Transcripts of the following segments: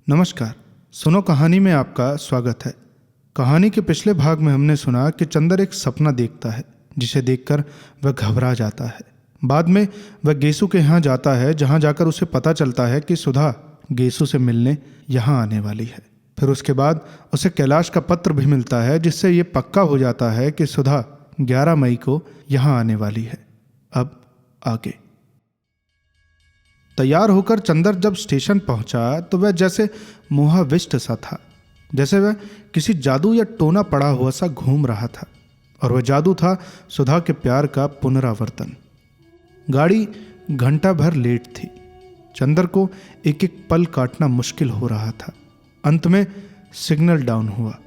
नमस्कार। सुनो कहानी में आपका स्वागत है। कहानी के पिछले भाग में हमने सुना कि चंदर एक सपना देखता है जिसे देखकर वह घबरा जाता है। बाद में वह गेसु के यहाँ जाता है, जहाँ जाकर उसे पता चलता है कि सुधा गेसु से मिलने यहाँ आने वाली है। फिर उसके बाद उसे कैलाश का पत्र भी मिलता है जिससे ये पक्का हो जाता है कि सुधा 11 मई को यहाँ आने वाली है। अब आगे। तैयार होकर चंदर जब स्टेशन पहुंचा तो वह जैसे मोहाविष्ट सा था, जैसे वह किसी जादू या टोना पड़ा हुआ सा घूम रहा था। और वह जादू था सुधा के प्यार का पुनरावर्तन। गाड़ी घंटा भर लेट थी। चंदर को एक एक पल काटना मुश्किल हो रहा था। अंत में सिग्नल डाउन हुआ,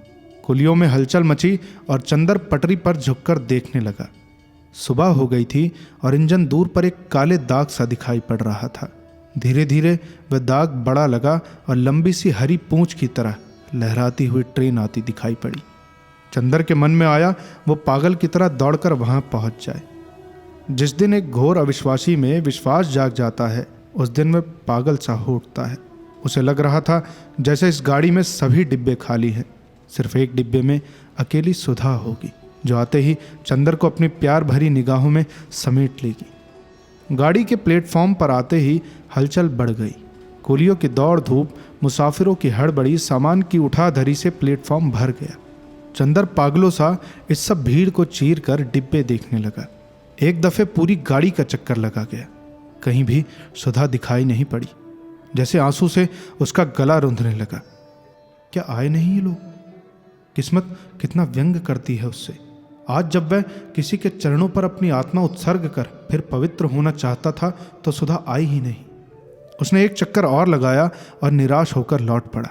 कुलियों में हलचल मची और चंदर पटरी पर झुककर देखने लगा। सुबह हो गई थी और इंजन दूर पर एक काले दाग सा दिखाई पड़ रहा था। धीरे धीरे वह दाग बड़ा लगा और लंबी सी हरी पूंछ की तरह लहराती हुई ट्रेन आती दिखाई पड़ी। चंदर के मन में आया वो पागल की तरह दौड़कर वहां पहुंच जाए। जिस दिन एक घोर अविश्वासी में विश्वास जाग जाता है, उस दिन वह पागल सा हो उठता है। उसे लग रहा था जैसे इस गाड़ी में सभी डिब्बे खाली हैं, सिर्फ एक डिब्बे में अकेली सुधा होगी, जो आते ही चंदर को अपनी प्यार भरी निगाहों में समेट लेगी। गाड़ी के प्लेटफॉर्म पर आते ही हलचल बढ़ गई। कुलियों की दौड़ धूप, मुसाफिरों की हड़बड़ी, सामान की उठाधरी से प्लेटफॉर्म भर गया। चंदर पागलों सा इस सब भीड़ को चीर कर डिब्बे देखने लगा। एक दफे पूरी गाड़ी का चक्कर लगा गया। कहीं भी सुधा दिखाई नहीं पड़ी, जैसे आंसू से उसका गला रुंधने लगा। क्या आए नहीं ये लोग? किस्मत कितना व्यंग करती है उससे। आज जब वह किसी के चरणों पर अपनी आत्मा उत्सर्ग कर फिर पवित्र होना चाहता था तो सुधा आई ही नहीं। उसने एक चक्कर और लगाया और निराश होकर लौट पड़ा।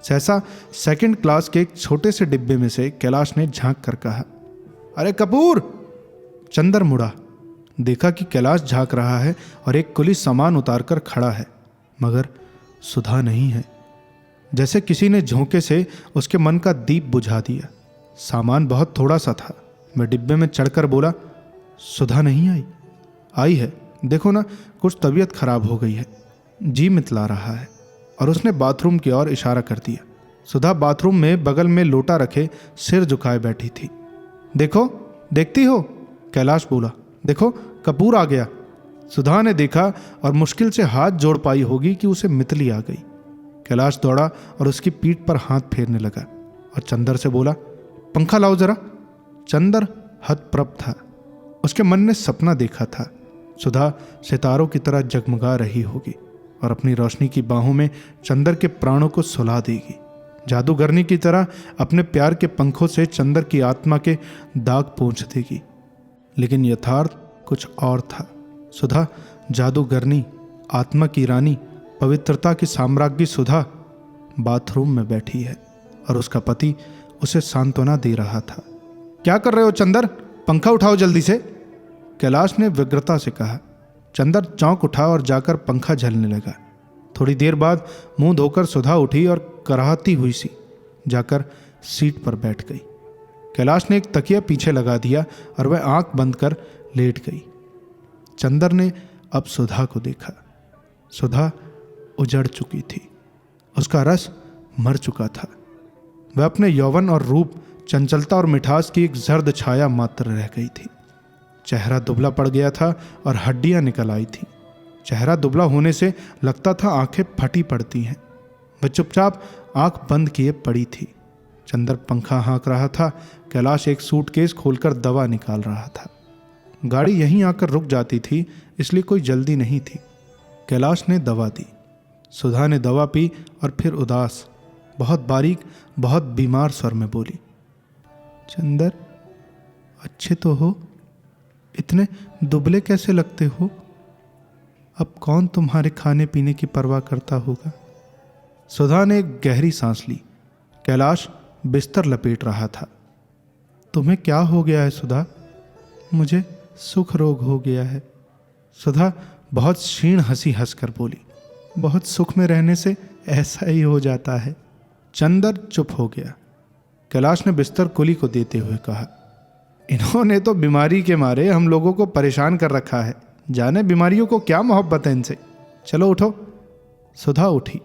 सहसा सेकंड क्लास के एक छोटे से डिब्बे में से कैलाश ने झांक कर कहा, अरे कपूर। चंदर मुड़ा, देखा कि कैलाश झांक रहा है और एक कुली सामान उतारकर खड़ा है, मगर सुधा नहीं है। जैसे किसी ने झोंके से उसके मन का दीप बुझा दिया। सामान बहुत थोड़ा सा था। मैं डिब्बे में चढ़कर बोला, सुधा नहीं आई? आई है, देखो ना, कुछ तबीयत खराब हो गई है, जी मितला रहा है। और उसने बाथरूम की ओर इशारा कर दिया। सुधा बाथरूम में बगल में लोटा रखे सिर झुकाए बैठी थी। देखो, देखती हो? कैलाश बोला, देखो कपूर आ गया। सुधा ने देखा और मुश्किल से हाथ जोड़ पाई होगी कि उसे मितली आ गई। कैलाश दौड़ा और उसकी पीठ पर हाथ फेरने लगा और चंदर से बोला, पंखा लाओ जरा। चंदर हतप्रभ था। उसके मन ने सपना देखा था, सुधा सितारों की तरह जगमगा रही होगी और अपनी रोशनी की बाहों में चंदर के प्राणों को सुला देगी। जादूगरनी की तरह अपने प्यार के पंखों से चंदर की आत्मा के दाग पोंछ देगी। लेकिन यथार्थ कुछ और था। सुधा जादूगरनी, आत्मा की रानी, पवित्रता की साम्राज्ञी सुधा बाथरूम में बैठी है और उसका पति उसे सांत्वना दे रहा था। क्या कर रहे हो चंदर? पंखा उठाओ जल्दी से, कैलाश ने व्यग्रता से कहा। चंदर चौंक उठा और जाकर पंखा झलने लगा। थोड़ी देर बाद मुंह धोकर सुधा उठी और कराहती हुई सी जाकर सीट पर बैठ गई। कैलाश ने एक तकिया पीछे लगा दिया और वह आंख बंद कर लेट गई। चंदर ने अब सुधा को देखा। सुधा उजड़ चुकी थी, उसका रस मर चुका था। वह अपने यौवन और रूप, चंचलता और मिठास की एक जर्द छाया मात्र रह गई थी। चेहरा दुबला पड़ गया था और हड्डियां निकल आई थी। चेहरा दुबला होने से लगता था आंखें फटी पड़ती हैं। वह चुपचाप आंख बंद किए पड़ी थी। चंदर पंखा हाँक रहा था। कैलाश एक सूटकेस खोलकर दवा निकाल रहा था। गाड़ी यहीं आकर रुक जाती थी, इसलिए कोई जल्दी नहीं थी। कैलाश ने दवा दी। सुधा ने दवा पी और फिर उदास, बहुत बारीक, बहुत बीमार स्वर में बोली, चंदर अच्छे तो हो? इतने दुबले कैसे लगते हो? अब कौन तुम्हारे खाने पीने की परवाह करता होगा? सुधा ने एक गहरी सांस ली। कैलाश बिस्तर लपेट रहा था। तुम्हें क्या हो गया है सुधा? मुझे सुख रोग हो गया है। सुधा बहुत क्षीण हंसी हंसकर बोली, बहुत सुख में रहने से ऐसा ही हो जाता है। चंदर चुप हो गया। कैलाश ने बिस्तर कुली को देते हुए कहा, इन्होंने तो बीमारी के मारे हम लोगों को परेशान कर रखा है। जाने बीमारियों को क्या मोहब्बत है इनसे। चलो उठो। सुधा उठी।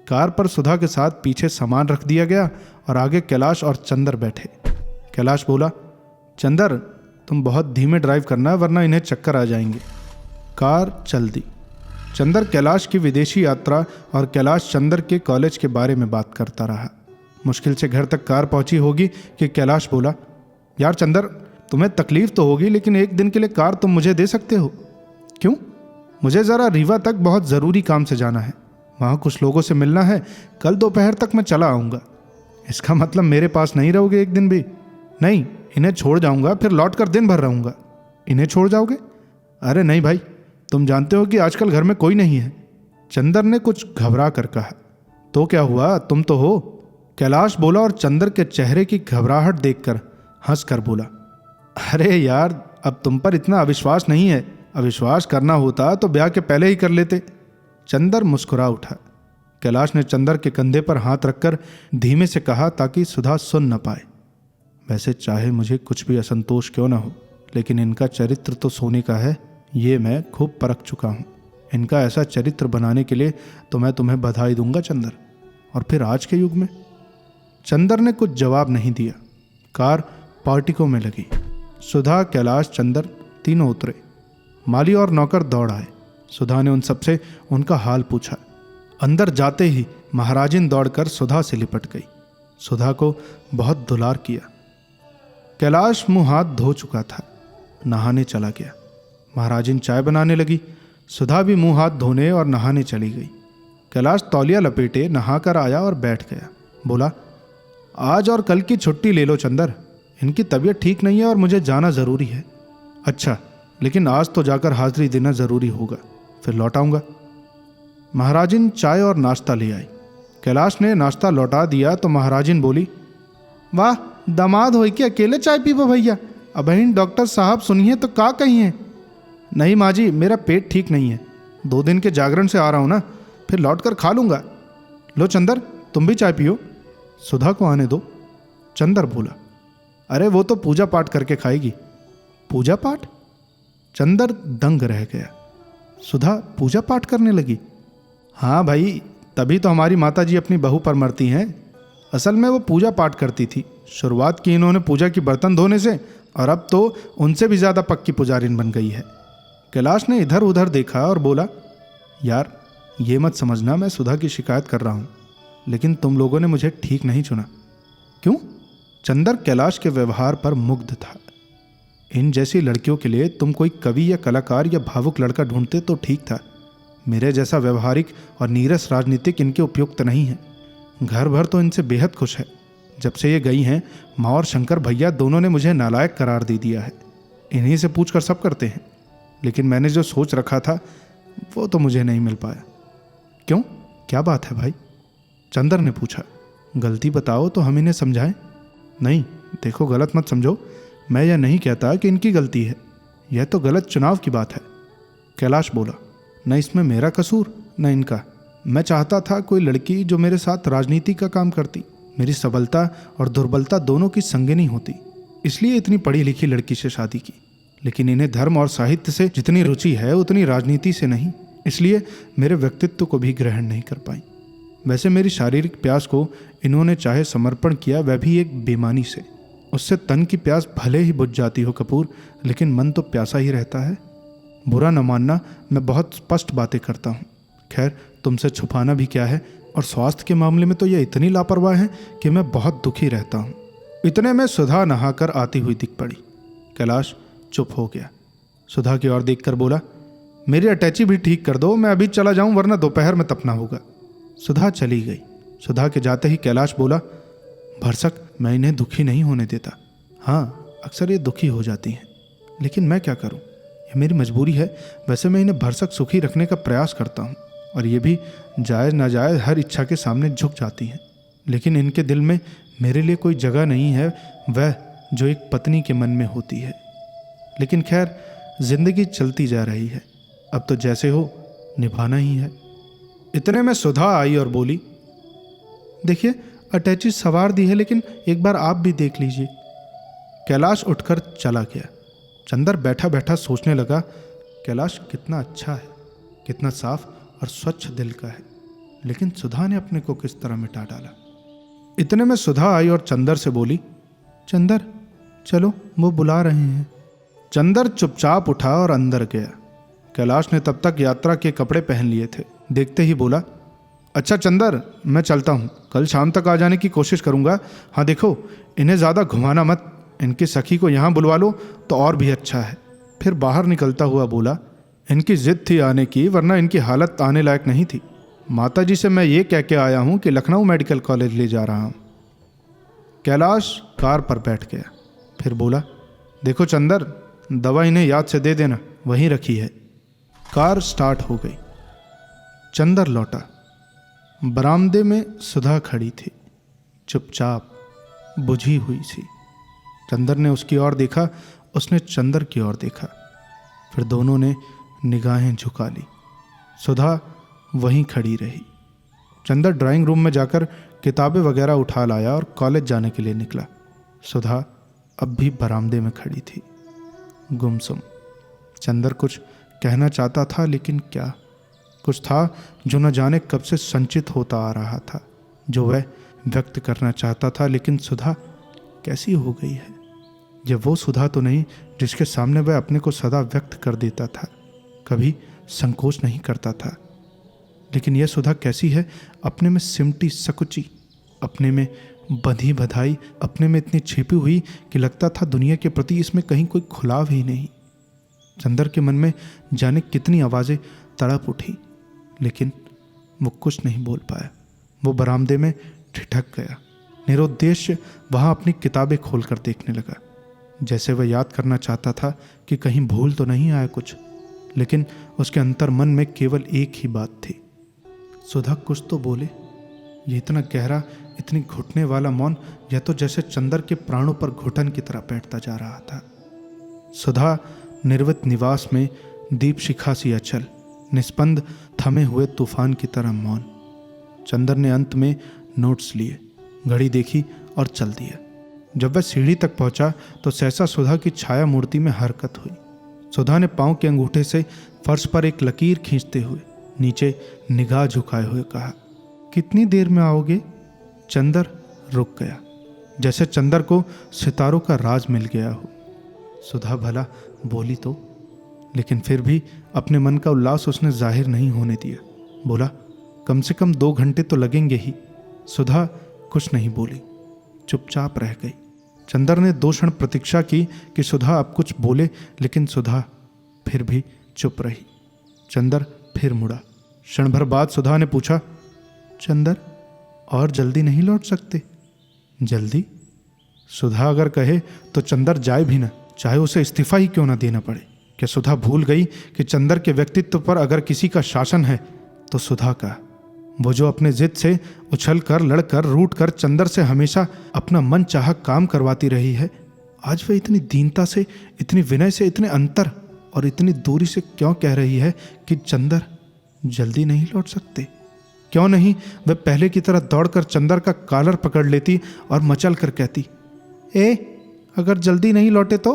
कार पर सुधा के साथ पीछे सामान रख दिया गया और आगे कैलाश और चंदर बैठे। कैलाश बोला, चंदर तुम बहुत धीमे ड्राइव करना वरना इन्हें चक्कर आ जाएंगे। कार चल दी। चंदर कैलाश की विदेशी यात्रा और कैलाश चंदर के कॉलेज के बारे में बात करता रहा। मुश्किल से घर तक कार पहुंची होगी कि कैलाश बोला, यार चंदर तुम्हें तकलीफ तो होगी लेकिन एक दिन के लिए कार तुम मुझे दे सकते हो? क्यों? मुझे ज़रा रीवा तक बहुत ज़रूरी काम से जाना है, वहाँ कुछ लोगों से मिलना है, कल दोपहर तक मैं चला आऊँगा। इसका मतलब मेरे पास नहीं रहोगे एक दिन भी? नहीं, इन्हें छोड़ जाऊँगा फिर लौट कर दिन भर रहूँगा। इन्हें छोड़ जाओगे? अरे नहीं भाई, तुम जानते हो कि आजकल घर में कोई नहीं है। चंदर ने कुछ घबरा कर कहा। तो क्या हुआ, तुम तो हो। कैलाश बोला और चंदर के चेहरे की घबराहट देखकर हंस कर बोला, अरे यार अब तुम पर इतना अविश्वास नहीं है, अविश्वास करना होता तो ब्याह के पहले ही कर लेते। चंदर मुस्कुरा उठा। कैलाश ने चंदर के कंधे पर हाथ रखकर धीमे से कहा ताकि सुधा सुन न पाए, वैसे चाहे मुझे कुछ भी असंतोष क्यों ना हो, लेकिन इनका चरित्र तो सोने का है, ये मैं खूब परख चुका हूँ। इनका ऐसा चरित्र बनाने के लिए तो मैं तुम्हें बधाई दूंगा चंदर। और फिर आज के युग में। चंदर ने कुछ जवाब नहीं दिया। कार पार्टिकों में लगी। सुधा, कैलाश, चंदर तीनों उतरे। माली और नौकर दौड़ आए। सुधा ने उन सबसे उनका हाल पूछा। अंदर जाते ही महाराजिन दौड़कर सुधा से लिपट गई। सुधा को बहुत दुलार किया। कैलाश मुंह हाथ धो चुका था, नहाने चला गया। महाराजिन चाय बनाने लगी। सुधा भी मुंह हाथ धोने और नहाने चली गई। कैलाश तौलिया लपेटे नहाकर आया और बैठ गया। बोला, आज और कल की छुट्टी ले लो चंदर, इनकी तबीयत ठीक नहीं है और मुझे जाना ज़रूरी है। अच्छा, लेकिन आज तो जाकर हाजिरी देना ज़रूरी होगा, फिर लौट आऊँगा। महाराजिन चाय और नाश्ता ले आई। कैलाश ने नाश्ता लौटा दिया तो महाराजिन बोली, वाह दामाद हो कि अकेले चाय पीबो भैया, अब बहन डॉक्टर साहब सुनिए तो का कहिए। नहीं माँ जी, मेरा पेट ठीक नहीं है, 2 दिन के जागरण से आ रहा हूँ ना, फिर लौट कर खा लूँगा। लो चंदर तुम भी चाय पियो, सुधा को आने दो। चंदर बोला, अरे वो तो पूजा पाठ करके खाएगी। पूजा पाठ? चंदर दंग रह गया। सुधा पूजा पाठ करने लगी? हाँ भाई, तभी तो हमारी माताजी अपनी बहू पर मरती हैं। असल में वो पूजा पाठ करती थी। शुरुआत की इन्होंने पूजा की बर्तन धोने से, और अब तो उनसे भी ज़्यादा पक्की पुजारिन बन गई है। कैलाश ने इधर उधर देखा और बोला, यार ये मत समझना मैं सुधा की शिकायत कर रहा हूँ, लेकिन तुम लोगों ने मुझे ठीक नहीं चुना। क्यों? चंदर कैलाश के व्यवहार पर मुग्ध था। इन जैसी लड़कियों के लिए तुम कोई कवि या कलाकार या भावुक लड़का ढूंढते तो ठीक था। मेरे जैसा व्यवहारिक और नीरस राजनीतिक इनके उपयुक्त नहीं है। घर भर तो इनसे बेहद खुश है। जब से ये गई हैं, माँ और शंकर भैया दोनों ने मुझे नालायक करार दे दिया है। इन्हीं से पूछकर सब करते हैं, लेकिन मैंने जो सोच रखा था वो तो मुझे नहीं मिल पाया। क्यों, क्या बात है भाई? चंदर ने पूछा। गलती बताओ तो हम इन्हें समझाएं। नहीं देखो, गलत मत समझो, मैं यह नहीं कहता कि इनकी गलती है, यह तो गलत चुनाव की बात है। कैलाश बोला, न इसमें मेरा कसूर न इनका। मैं चाहता था कोई लड़की जो मेरे साथ राजनीति का काम करती, मेरी सबलता और दुर्बलता दोनों की संगिनी होती, इसलिए इतनी पढ़ी लिखी लड़की से शादी की। लेकिन इन्हें धर्म और साहित्य से जितनी रुचि है उतनी राजनीति से नहीं, इसलिए मेरे व्यक्तित्व को भी ग्रहण नहीं कर पाई। वैसे मेरी शारीरिक प्यास को इन्होंने चाहे समर्पण किया, वह भी एक बेईमानी से। उससे तन की प्यास भले ही बुझ जाती हो कपूर, लेकिन मन तो प्यासा ही रहता है। बुरा न मानना, मैं बहुत स्पष्ट बातें करता हूँ। खैर, तुमसे छुपाना भी क्या है, और स्वास्थ्य के मामले में तो यह इतनी लापरवाह है कि मैं बहुत दुखी रहता हूँ। इतने में सुधा नहाकर आती हुई दिख पड़ी। कैलाश चुप हो गया। सुधा की ओर देखकर बोला, मेरी अटैची भी ठीक कर दो, मैं अभी चला जाऊं वरना दोपहर में तपना होगा। सुधा चली गई। सुधा के जाते ही कैलाश बोला, भरसक मैं इन्हें दुखी नहीं होने देता। हाँ, अक्सर ये दुखी हो जाती हैं, लेकिन मैं क्या करूं, ये मेरी मजबूरी है। वैसे मैं इन्हें भरसक सुखी रखने का प्रयास करता हूं, और ये भी जायज़ नाजायज़ हर इच्छा के सामने झुक जाती हैं। लेकिन इनके दिल में मेरे लिए कोई जगह नहीं है, वह जो एक पत्नी के मन में होती है। लेकिन खैर, जिंदगी चलती जा रही है, अब तो जैसे हो निभाना ही है। इतने में सुधा आई और बोली, देखिए अटैची सवार दी है, लेकिन एक बार आप भी देख लीजिए। कैलाश उठकर चला गया। चंदर बैठा बैठा सोचने लगा, कैलाश कितना अच्छा है, कितना साफ और स्वच्छ दिल का है, लेकिन सुधा ने अपने को किस तरह मिटा डाला। इतने में सुधा आई और चंदर से बोली, चंदर चलो, वो बुला रहे हैं। चंदर चुपचाप उठा और अंदर गया। कैलाश ने तब तक यात्रा के कपड़े पहन लिए थे। देखते ही बोला, अच्छा चंदर, मैं चलता हूँ, कल शाम तक आ जाने की कोशिश करूँगा। हाँ देखो, इन्हें ज़्यादा घुमाना मत, इनकी सखी को यहाँ बुलवा लो तो और भी अच्छा है। फिर बाहर निकलता हुआ बोला, इनकी जिद थी आने की, वरना इनकी हालत आने लायक नहीं थी। माताजी से मैं ये कह के आया हूँ कि लखनऊ मेडिकल कॉलेज ले जा रहा हूँ। कैलाश कार पर बैठ गया। फिर बोला, देखो चंदर, दवा इन्हें याद से दे देना, वहीं रखी है। कार स्टार्ट हो गई। चंदर लौटा। बरामदे में सुधा खड़ी थी, चुपचाप, बुझी हुई सी। चंदर ने उसकी ओर देखा, उसने चंदर की ओर देखा। फिर दोनों ने निगाहें झुका ली। सुधा वहीं खड़ी रही। चंदर ड्राइंग रूम में जाकर किताबें वगैरह उठा लाया और कॉलेज जाने के लिए निकला। सुधा अब भी बरामदे में खड़ी थी, गुमसुम। चंदर कुछ कहना चाहता था, लेकिन क्या? कुछ था जो न जाने कब से संचित होता आ रहा था, जो वह व्यक्त करना चाहता था, लेकिन सुधा कैसी हो गई है? यह वो सुधा तो नहीं जिसके सामने वह अपने को सदा व्यक्त कर देता था, कभी संकोच नहीं करता था। लेकिन यह सुधा कैसी है? अपने में सिमटी सकुची, अपने में बंधी बधाई, अपने में इतनी छिपी हुई कि लगता था दुनिया के प्रति इसमें कहीं कोई खुलाव ही नहीं। चंदर के मन में जाने कितनी आवाज़ें तड़प उठी, लेकिन वो कुछ नहीं बोल पाया। वो बरामदे में ठिठक गया, निरुद्देश्य वहाँ अपनी किताबें खोलकर देखने लगा, जैसे वह याद करना चाहता था कि कहीं भूल तो नहीं आया कुछ। लेकिन उसके अंतर मन में केवल एक ही बात थी, सुधा कुछ तो बोले। ये इतना गहरा, इतनी घुटने वाला मौन, यह तो जैसे चंदर के प्राणों पर घुटन की तरह बैठता जा रहा था। सुधा निर्वित निवास में दीप शिखा सी अचल, निस्पंद, थमे हुए तूफान की तरह मौन। चंदर ने अंत में नोट्स लिए, घड़ी देखी और चल दिया। जब वह सीढ़ी तक पहुंचा तो सहसा सुधा की छाया मूर्ति में हरकत हुई। सुधा ने पांव के अंगूठे से फर्श पर एक लकीर खींचते हुए नीचे निगाह झुकाए हुए कहा, कितनी देर में आओगे? चंदर रुक गया, जैसे चंदर को सितारों का राज मिल गया हो। सुधा भला बोली तो, लेकिन फिर भी अपने मन का उल्लास उसने जाहिर नहीं होने दिया। बोला, कम से कम 2 घंटे तो लगेंगे ही। सुधा कुछ नहीं बोली, चुपचाप रह गई। चंदर ने 2 क्षण प्रतीक्षा की कि सुधा अब कुछ बोले, लेकिन सुधा फिर भी चुप रही। चंदर फिर मुड़ा। क्षण भर बाद सुधा ने पूछा, चंदर, और जल्दी नहीं लौट सकते? जल्दी? सुधा अगर कहे तो चंदर जाए भी ना, चाहे उसे इस्तीफा ही क्यों ना देना पड़े। क्या सुधा भूल गई कि चंदर के व्यक्तित्व पर अगर किसी का शासन है तो सुधा का? वो जो अपने जिद से उछल कर, लड़कर, रूठ कर चंदर से हमेशा अपना मन चाहा काम करवाती रही है, आज वह इतनी दीनता से, इतनी विनय से, इतने अंतर और इतनी दूरी से क्यों कह रही है कि चंदर जल्दी नहीं लौट सकते? क्यों नहीं वह पहले की तरह दौड़कर चंदर का कॉलर पकड़ लेती और मचल कर कहती, अगर जल्दी नहीं लौटे तो?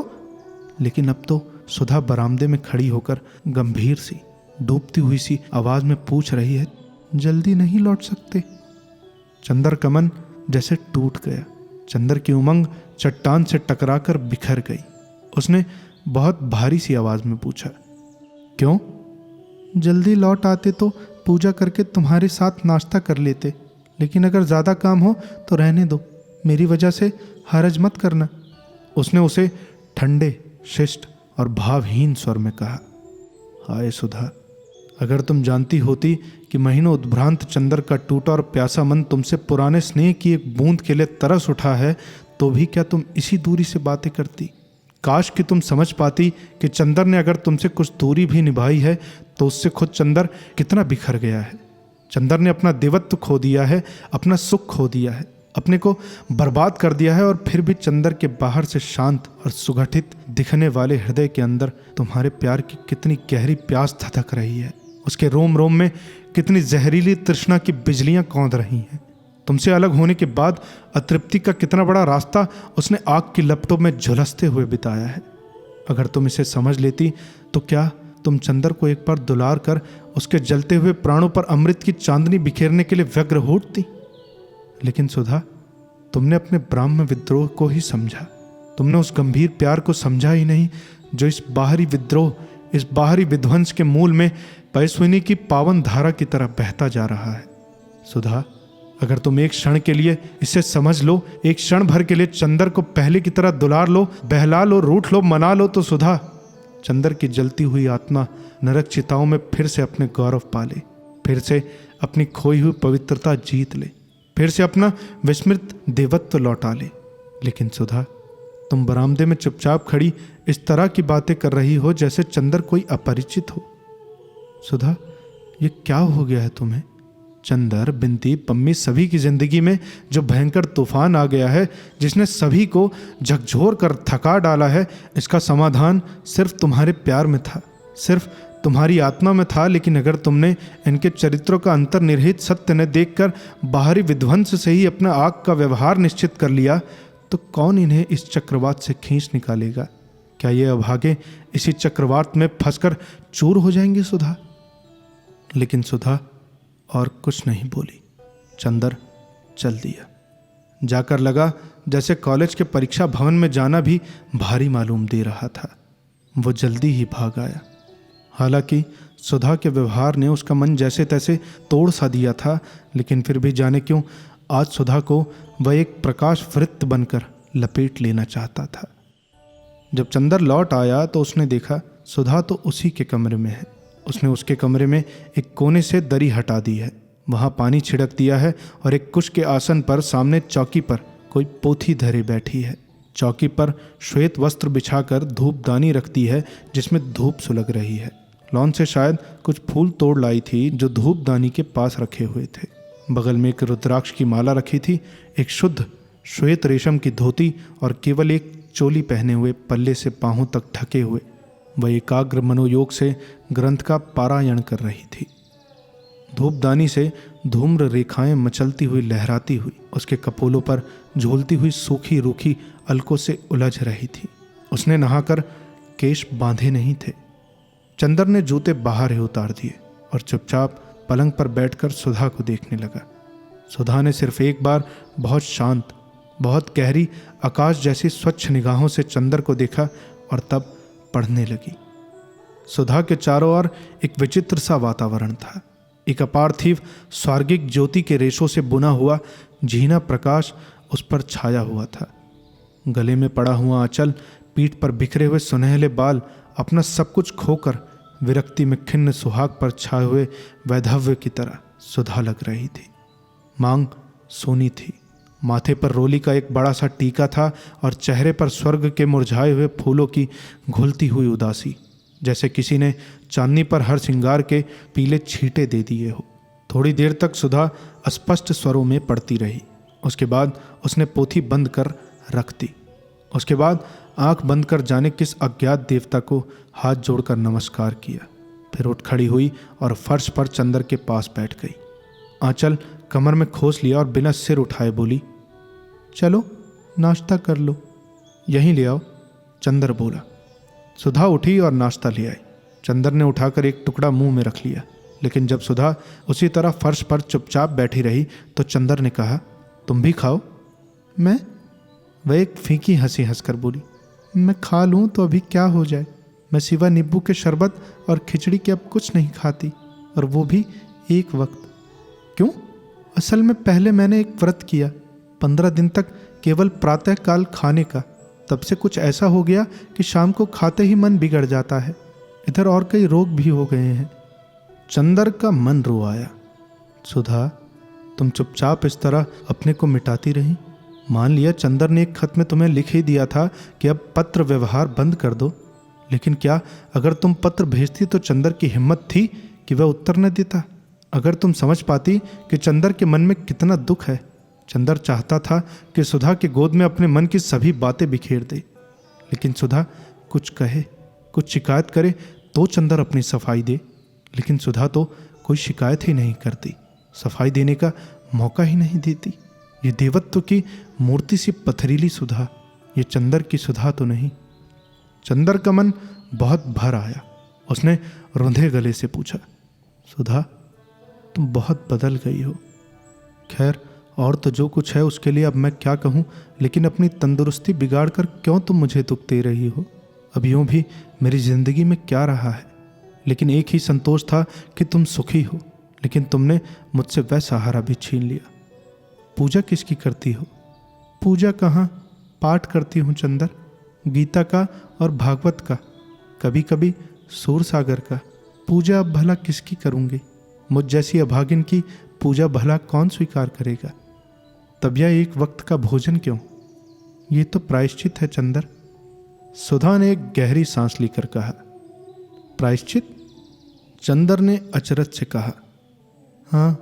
लेकिन अब तो सुधा बरामदे में खड़ी होकर गंभीर सी, डूबती हुई सी आवाज में पूछ रही है, जल्दी नहीं लौट सकते? चंदर का मन जैसे टूट गया। चंदर की उमंग चट्टान से टकराकर बिखर गई। उसने बहुत भारी सी आवाज में पूछा, क्यों? जल्दी लौट आते तो पूजा करके तुम्हारे साथ नाश्ता कर लेते, लेकिन अगर ज़्यादा काम हो तो रहने दो, मेरी वजह से हरज मत करना। उसने उसे ठंडे, शिष्ट और भावहीन स्वर में कहा। हाय सुधा, अगर तुम जानती होती कि महीनों उद्भ्रांत चंदर का टूटा और प्यासा मन तुमसे पुराने स्नेह की एक बूंद के लिए तरस उठा है, तो भी क्या तुम इसी दूरी से बातें करती? काश कि तुम समझ पाती कि चंदर ने अगर तुमसे कुछ दूरी भी निभाई है तो उससे खुद चंदर कितना बिखर गया है। चंदर ने अपना देवत्व खो दिया है, अपना सुख खो दिया है, अपने को बर्बाद कर दिया है, और फिर भी चंदर के बाहर से शांत और सुगठित दिखने वाले हृदय के अंदर तुम्हारे प्यार की कितनी गहरी प्यास धधक रही है। उसके रोम रोम में कितनी जहरीली तृष्णा की बिजलियां कौंध रही हैं। तुमसे अलग होने के बाद अतृप्ति का कितना बड़ा रास्ता उसने आग की लपटों में झुलसते हुए बिताया है। अगर तुम इसे समझ लेती तो क्या तुम चंदर को एक बार दुलार कर उसके जलते हुए प्राणों पर अमृत की चांदनी बिखेरने के लिए व्यग्र हो उठती। लेकिन सुधा, तुमने अपने ब्राह्म विद्रोह को ही समझा। तुमने उस गंभीर प्यार को समझा ही नहीं जो इस बाहरी विद्रोह, इस बाहरी विध्वंस के मूल में पैसुनी की पावन धारा की तरह बहता जा रहा है। सुधा, अगर तुम एक क्षण के लिए इसे समझ लो, एक क्षण भर के लिए चंदर को पहले की तरह दुलार लो, बहला लो, रूठ लो, मना लो, तो सुधा, चंदर की जलती हुई आत्मा नरक चिताओं में फिर से अपने गौरव पाले, फिर से अपनी खोई हुई पवित्रता जीत ले, फिर से अपना विस्मृत देवत्व लौटा ले। लेकिन सुधा, तुम बरामदे में चुपचाप खड़ी इस तरह की बातें कर रही हो जैसे चंदर कोई अपरिचित हो। सुधा, ये क्या हो गया है तुम्हें? चंदर, बिंती, पम्मी सभी की जिंदगी में जो भयंकर तूफान आ गया है, जिसने सभी को झकझोर कर थका डाला है, इसका समाधान सिर्फ तुम्हारे प्यार में था, सिर्फ तुम्हारी आत्मा में था। लेकिन अगर तुमने इनके चरित्रों का अंतर्निहित सत्य न देखकर बाहरी विध्वंस से ही अपना आग का व्यवहार निश्चित कर लिया, तो कौन इन्हें इस चक्रवात से खींच निकालेगा? क्या ये अभागे इसी चक्रवात में फंसकर चूर हो जाएंगे? सुधा। लेकिन सुधा और कुछ नहीं बोली। चंदर चल दिया। जाकर लगा जैसे कॉलेज के परीक्षा भवन में जाना भी भारी मालूम दे रहा था। वो जल्दी ही भाग आया। हालांकि सुधा के व्यवहार ने उसका मन जैसे तैसे तोड़ सा दिया था, लेकिन फिर भी जाने क्यों आज सुधा को वह एक प्रकाश वृत्त बनकर लपेट लेना चाहता था। जब चंदर लौट आया तो उसने देखा सुधा तो उसी के कमरे में है। उसने उसके कमरे में एक कोने से दरी हटा दी है, वहाँ पानी छिड़क दिया है और एक कुश के आसन पर सामने चौकी पर कोई पोथी धरे बैठी है। चौकी पर श्वेत वस्त्र बिछाकर धूपदानी रखती है जिसमें धूप सुलग रही है। लॉन से शायद कुछ फूल तोड़ लाई थी जो धूपदानी के पास रखे हुए थे। बगल में एक रुद्राक्ष की माला रखी थी, एक शुद्ध श्वेत रेशम की धोती और केवल एक चोली पहने हुए पल्ले से पांवों तक ढके हुए वह एकाग्र मनोयोग से ग्रंथ का पारायण कर रही थी। धूपदानी से धूम्र रेखाएं मचलती हुई लहराती हुई उसके कपोलों पर झूलती हुई सूखी रूखी अलकों से उलझ रही थी। उसने नहाकर केश बांधे नहीं थे। चंदर ने जूते बाहर ही उतार दिए और चुपचाप पलंग पर बैठकर सुधा को देखने लगा। सुधा ने सिर्फ एक बार बहुत शांत, बहुत गहरी, आकाश जैसी स्वच्छ निगाहों से चंदर को देखा और तब पढ़ने लगी। सुधा के चारों ओर एक विचित्र सा वातावरण था। एक अपार्थिव स्वर्गिक ज्योति के रेशों से बुना हुआ झीना प्रकाश उस पर छाया हुआ था। गले में पड़ा हुआ आंचल, पीठ पर बिखरे हुए सुनहले बाल अपना सब कुछ खोकर विरक्ति में खिन्न सुहाग पर छाए हुए वैधव्य की तरह सुधा लग रही थी। मांग सोनी थी, माथे पर रोली का एक बड़ा सा टीका था और चेहरे पर स्वर्ग के मुरझाए हुए फूलों की घुलती हुई उदासी, जैसे किसी ने चांदनी पर हर श्रृंगार के पीले छींटे दे दिए हो। थोड़ी देर तक सुधा अस्पष्ट स्वरों में पढ़ती रही। उसके बाद उसने पोथी बंद कर रख दी। उसके बाद आंख बंद कर जाने किस अज्ञात देवता को हाथ जोड़कर नमस्कार किया। फिर उठ खड़ी हुई और फर्श पर चंदर के पास बैठ गई। आंचल कमर में खोस लिया और बिना सिर उठाए बोली, चलो नाश्ता कर लो, यहीं ले आओ। चंदर बोला। सुधा उठी और नाश्ता ले आई। चंदर ने उठाकर एक टुकड़ा मुंह में रख लिया, लेकिन जब सुधा उसी तरह फर्श पर चुपचाप बैठी रही तो चंदर ने कहा, तुम भी खाओ। मैं? वह एक फीकी हंसी हंसकर बोली, मैं खा लूँ तो अभी क्या हो जाए। मैं सिवा नींबू के शरबत और खिचड़ी के अब कुछ नहीं खाती, और वो भी एक वक्त। क्यों? असल में पहले मैंने एक व्रत किया, 15 दिन तक केवल प्रातः काल खाने का। तब से कुछ ऐसा हो गया कि शाम को खाते ही मन बिगड़ जाता है। इधर और कई रोग भी हो गए हैं। चंदर का मन रो आया। सुधा, तुम चुपचाप इस तरह अपने को मिटाती रही। मान लिया चंदर ने एक खत में तुम्हें लिख ही दिया था कि अब पत्र व्यवहार बंद कर दो, लेकिन क्या अगर तुम पत्र भेजती तो चंदर की हिम्मत थी कि वह उत्तर न देता? अगर तुम समझ पाती कि चंदर के मन में कितना दुख है। चंदर चाहता था कि सुधा के गोद में अपने मन की सभी बातें बिखेर दे, लेकिन सुधा कुछ कहे, कुछ शिकायत करे तो चंदर अपनी सफाई दे। लेकिन सुधा तो कोई शिकायत ही नहीं करती, सफाई देने का मौका ही नहीं देती। ये देवत्व की मूर्ति सी पथरीली सुधा, ये चंदर की सुधा तो नहीं। चंदर का मन बहुत भर आया। उसने रुंधे गले से पूछा, सुधा तुम बहुत बदल गई हो। खैर, और तो जो कुछ है उसके लिए अब मैं क्या कहूँ, लेकिन अपनी तंदुरुस्ती बिगाड़ कर क्यों तुम मुझे दुख दे रही हो। अब यूँ भी मेरी ज़िंदगी में क्या रहा है, लेकिन एक ही संतोष था कि तुम सुखी हो, लेकिन तुमने मुझसे वह सहारा भी छीन लिया। पूजा किसकी करती हो? पूजा कहाँ, पाठ करती हूँ चंदर, गीता का और भागवत का, कभी कभी सूर सागर का। पूजा अब भला किसकी करूँगी? मुझ जैसी अभागिन की पूजा भला कौन स्वीकार करेगा? तब यह एक वक्त का भोजन क्यों? ये तो प्रायश्चित है चंदर। सुधा ने एक गहरी सांस लेकर कहा। प्रायश्चित? चंदर ने अचरज से कहा। हाँ,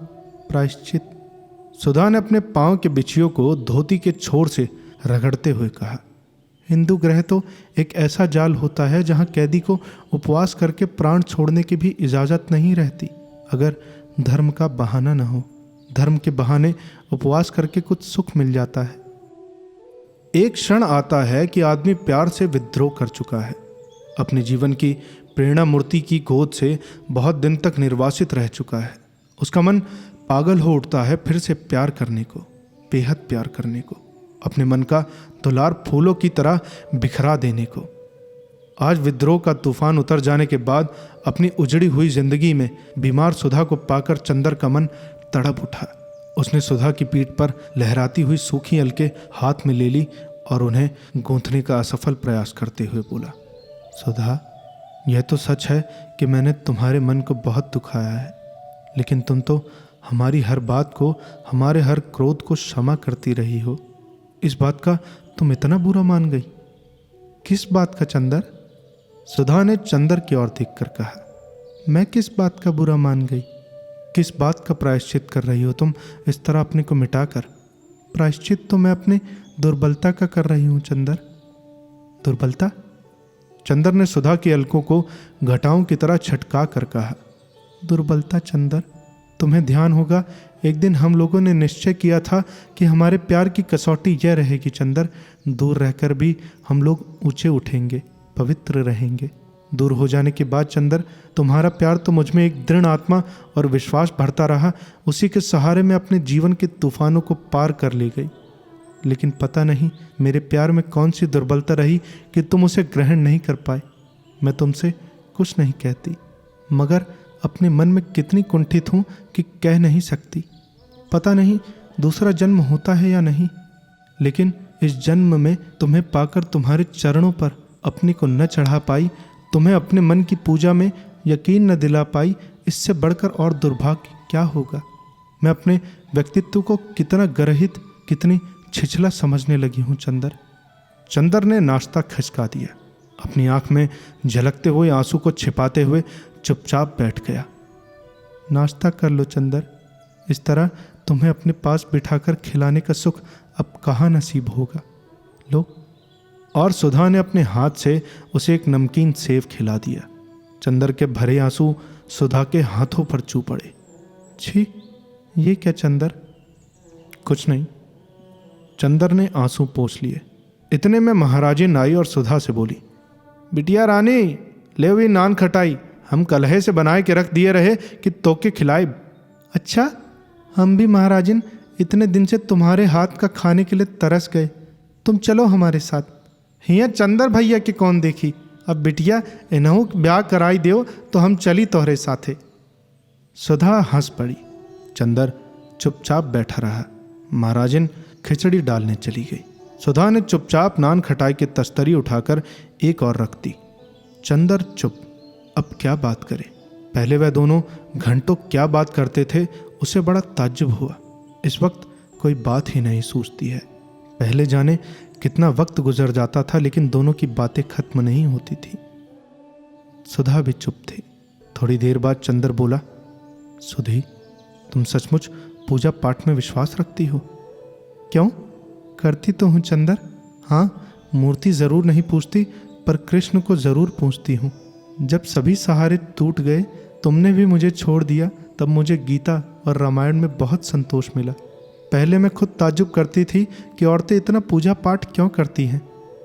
प्रायश्चित। सुधा ने अपने पांव के बिछियों को धोती के छोर से रगड़ते हुए कहा। हिंदू ग्रह तो एक ऐसा जाल होता है जहाँ कैदी को उपवास करके प्राण छोड़ने की भी इजाज़त नहीं रहती, अगर धर्म का बहाना न हो। धर्म के बहाने उपवास करके कुछ सुख मिल जाता है। एक क्षण आता है कि आदमी प्यार से विद्रोह कर चुका है, अपने जीवन की प्रेरणा मूर्ति की गोद से बहुत दिन तक निर्वासित रह चुका है। उसका मन पागल हो उठता है फिर से प्यार करने को, बेहद प्यार करने को, अपने मन का दुलार फूलों की तरह बिखरा देने को। आज विद्रोह का तूफान उतर जाने के बाद अपनी उजड़ी हुई जिंदगी में बीमार सुधा को पाकर चंदर का मन तड़प उठा। उसने सुधा की पीठ पर लहराती हुई सूखी अलके हाथ में ले ली और उन्हें गूंथने का असफल प्रयास करते हुए बोला, सुधा, यह तो सच है कि मैंने तुम्हारे मन को बहुत दुखाया है, लेकिन तुम तो हमारी हर बात को, हमारे हर क्रोध को क्षमा करती रही हो। इस बात का तुम इतना बुरा मान गई? किस बात का चंदर? सुधा ने चंदर की ओर देखकर कहा। मैं किस बात का बुरा मान गई? किस बात का प्रायश्चित कर रही हो तुम इस तरह अपने को मिटाकर? प्रायश्चित तो मैं अपने दुर्बलता का कर रही हूँ चंदर। दुर्बलता? चंदर ने सुधा की अलकों को घटाओं की तरह छटका कर कहा। दुर्बलता चंदर? तुम्हें ध्यान होगा, एक दिन हम लोगों ने निश्चय किया था कि हमारे प्यार की कसौटी यह रहेगी चंदर, दूर रहकर भी हम लोग ऊंचे उठेंगे, पवित्र रहेंगे। दूर हो जाने के बाद चंदर, तुम्हारा प्यार तो मुझ में एक दृढ़ आत्मा और विश्वास भरता रहा, उसी के सहारे में अपने जीवन के तूफानों को पार कर ले गई। लेकिन पता नहीं मेरे प्यार में कौन सी दुर्बलता रही कि तुम उसे ग्रहण नहीं कर पाए। मैं तुमसे कुछ नहीं कहती, मगर अपने मन में कितनी कुंठित हूँ कि कह नहीं सकती। पता नहीं दूसरा जन्म होता है या नहीं, लेकिन इस जन्म में तुम्हें पाकर तुम्हारे चरणों पर अपने को न चढ़ा पाई, तुम्हें अपने मन की पूजा में यकीन न दिला पाई, इससे बढ़कर और दुर्भाग्य क्या होगा। मैं अपने व्यक्तित्व को कितना गर्हित, कितनी छिछला समझने लगी हूँ चंदर। चंदर ने नाश्ता खचका दिया, अपनी आंख में झलकते हुए आंसू को छिपाते हुए चुपचाप बैठ गया। नाश्ता कर लो चंदर, इस तरह तुम्हें अपने पास बिठाकर खिलाने का सुख अब कहाँ नसीब होगा। लो। और सुधा ने अपने हाथ से उसे एक नमकीन सेव खिला दिया। चंदर के भरे आंसू सुधा के हाथों पर चू पड़े। छी, ये क्या चंदर? कुछ नहीं। चंदर ने आंसू पोंछ लिए। इतने में महाराजिन आई और सुधा से बोली, बिटिया रानी, ले हुई नान खटाई हम कलहे से बनाए के रख दिए रहे कि तोके खिलाए। अच्छा, हम भी महाराजिन इतने दिन से तुम्हारे हाथ का खाने के लिए तरस गए, तुम चलो हमारे साथ। हिया चंदर भैया के कौन देखी, अब बिटिया इन्हू ब्याह कराई देव तो हम चली तोहरे साथे। सुधा हंस पड़ी। चंदर चुपचाप बैठा रहा। महाराजिन खिचड़ी डालने चली गई। सुधा ने चुपचाप नान खटाई की तस्तरी उठाकर एक और रख दी। चंदर चुप। अब क्या बात करे? पहले वह दोनों घंटों क्या बात करते थे, उसे बड़ा ताज्जुब हुआ। इस वक्त कोई बात ही नहीं सूझती है। पहले जाने कितना वक्त गुजर जाता था, लेकिन दोनों की बातें खत्म नहीं होती थी। सुधा भी चुप थी। थोड़ी देर बाद चंदर बोला, सुधी, तुम सचमुच पूजा पाठ में विश्वास रखती हो? क्यों? करती तो हूँ चंदर। हाँ, मूर्ति जरूर नहीं पूजती, पर कृष्ण को जरूर पूजती हूँ। जब सभी सहारे टूट गए, तुमने भी मुझे छोड़ दिया, तब मुझे गीता और रामायण में बहुत संतोष मिला। पहले मैं खुद ताज्जुब करती थी कि औरतें इतना पूजा पाठ क्यों करती हैं।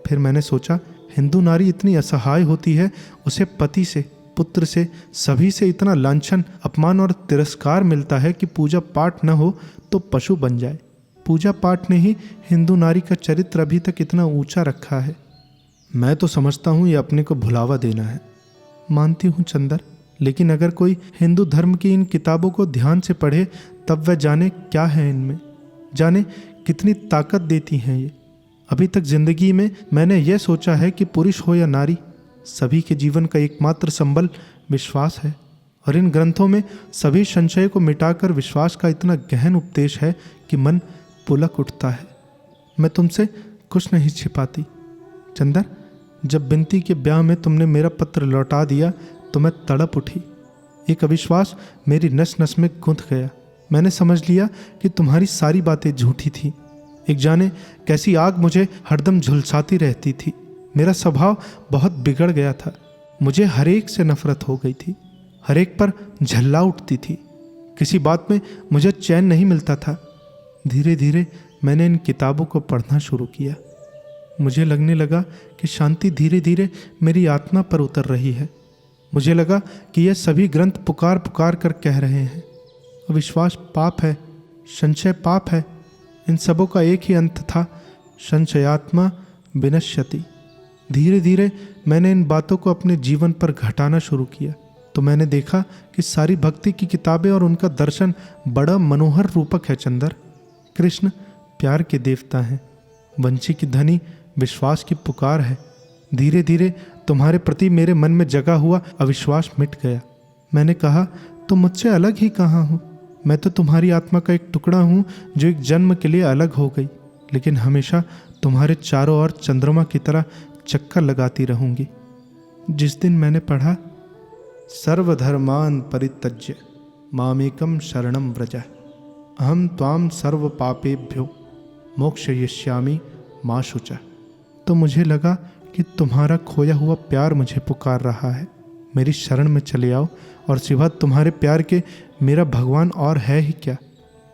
फिर मैंने सोचा, हिंदू नारी इतनी असहाय होती है, उसे पति से पुत्र से, सभी से इतना लांछन, अपमान और तिरस्कार मिलता है कि पूजा पाठ न हो तो पशु बन जाए। पूजा पाठ ने ही हिंदू नारी का चरित्र अभी तक इतना ऊंचा रखा है। मैं तो समझता हूँ ये अपने को भुलावा देना है। मानती हूँ चंदर, लेकिन अगर कोई हिंदू धर्म की इन किताबों को ध्यान से पढ़े तब वह जाने क्या है इनमें, जाने कितनी ताकत देती हैं ये। अभी तक जिंदगी में मैंने यह सोचा है कि पुरुष हो या नारी, सभी के जीवन का एकमात्र संबल विश्वास है। और इन ग्रंथों में सभी संशय को मिटाकर विश्वास का इतना गहन उपदेश है कि मन पुलक उठता है। मैं तुमसे कुछ नहीं छिपाती चंदर। जब बिनती के ब्याह में तुमने मेरा पत्र लौटा दिया तो मैं तड़प उठी। एक अविश्वास मेरी नस नस में गूंथ गया। मैंने समझ लिया कि तुम्हारी सारी बातें झूठी थी। एक जाने कैसी आग मुझे हरदम झुलसाती रहती थी। मेरा स्वभाव बहुत बिगड़ गया था। मुझे हर एक से नफरत हो गई थी, हर एक पर झल्ला उठती थी। किसी बात में मुझे चैन नहीं मिलता था। धीरे धीरे मैंने इन किताबों को पढ़ना शुरू किया। मुझे लगने लगा कि शांति धीरे धीरे मेरी आत्मा पर उतर रही है। मुझे लगा कि यह सभी ग्रंथ पुकार पुकार कर कह रहे हैं, अविश्वास पाप है, संशय पाप है। इन सबों का एक ही अंत था, संशयात्मा विनश्यति। धीरे धीरे मैंने इन बातों को अपने जीवन पर घटाना शुरू किया तो मैंने देखा कि सारी भक्ति की किताबें और उनका दर्शन बड़ा मनोहर रूपक है चंदर। कृष्ण प्यार के देवता हैं, वंशी की धनी विश्वास की पुकार है। धीरे धीरे तुम्हारे प्रति मेरे मन में जगा हुआ अविश्वास मिट गया। मैंने कहा, तुम मुझसे अलग ही कहाँ हो? मैं तो तुम्हारी आत्मा का एक टुकड़ा हूँ जो एक जन्म के लिए अलग हो गई, लेकिन हमेशा तुम्हारे चारों ओर चंद्रमा की तरह चक्कर लगाती रहूंगी। जिस दिन मैंने पढ़ा, सर्वधर्मान परित्यज्य मामेकम शरणम व्रज अहम त्वाम सर्व पापेभ्यो मोक्षयिष्यामि मा शुचः, तो मुझे लगा कि तुम्हारा खोया हुआ प्यार मुझे पुकार रहा है। मेरी शरण में चले आओ और सिवा तुम्हारे प्यार के मेरा भगवान और है ही क्या।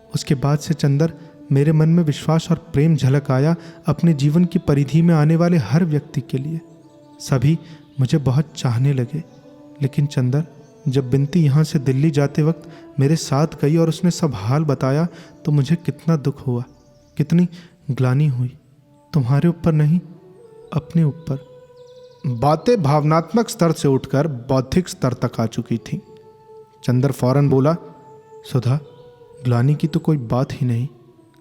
उसके बाद से चंदर मेरे मन में विश्वास और प्रेम झलक आया अपने जीवन की परिधि में आने वाले हर व्यक्ति के लिए। सभी मुझे बहुत चाहने लगे। लेकिन चंदर, जब बिनती यहाँ से दिल्ली जाते वक्त मेरे साथ गई और उसने सब हाल बताया तो मुझे कितना दुख हुआ, कितनी ग्लानि हुई। तुम्हारे ऊपर नहीं, अपने ऊपर। बातें भावनात्मक स्तर से उठकर बौद्धिक स्तर तक आ चुकी थी। चंदर फौरन बोला, सुधा, ग्लानि की तो कोई बात ही नहीं।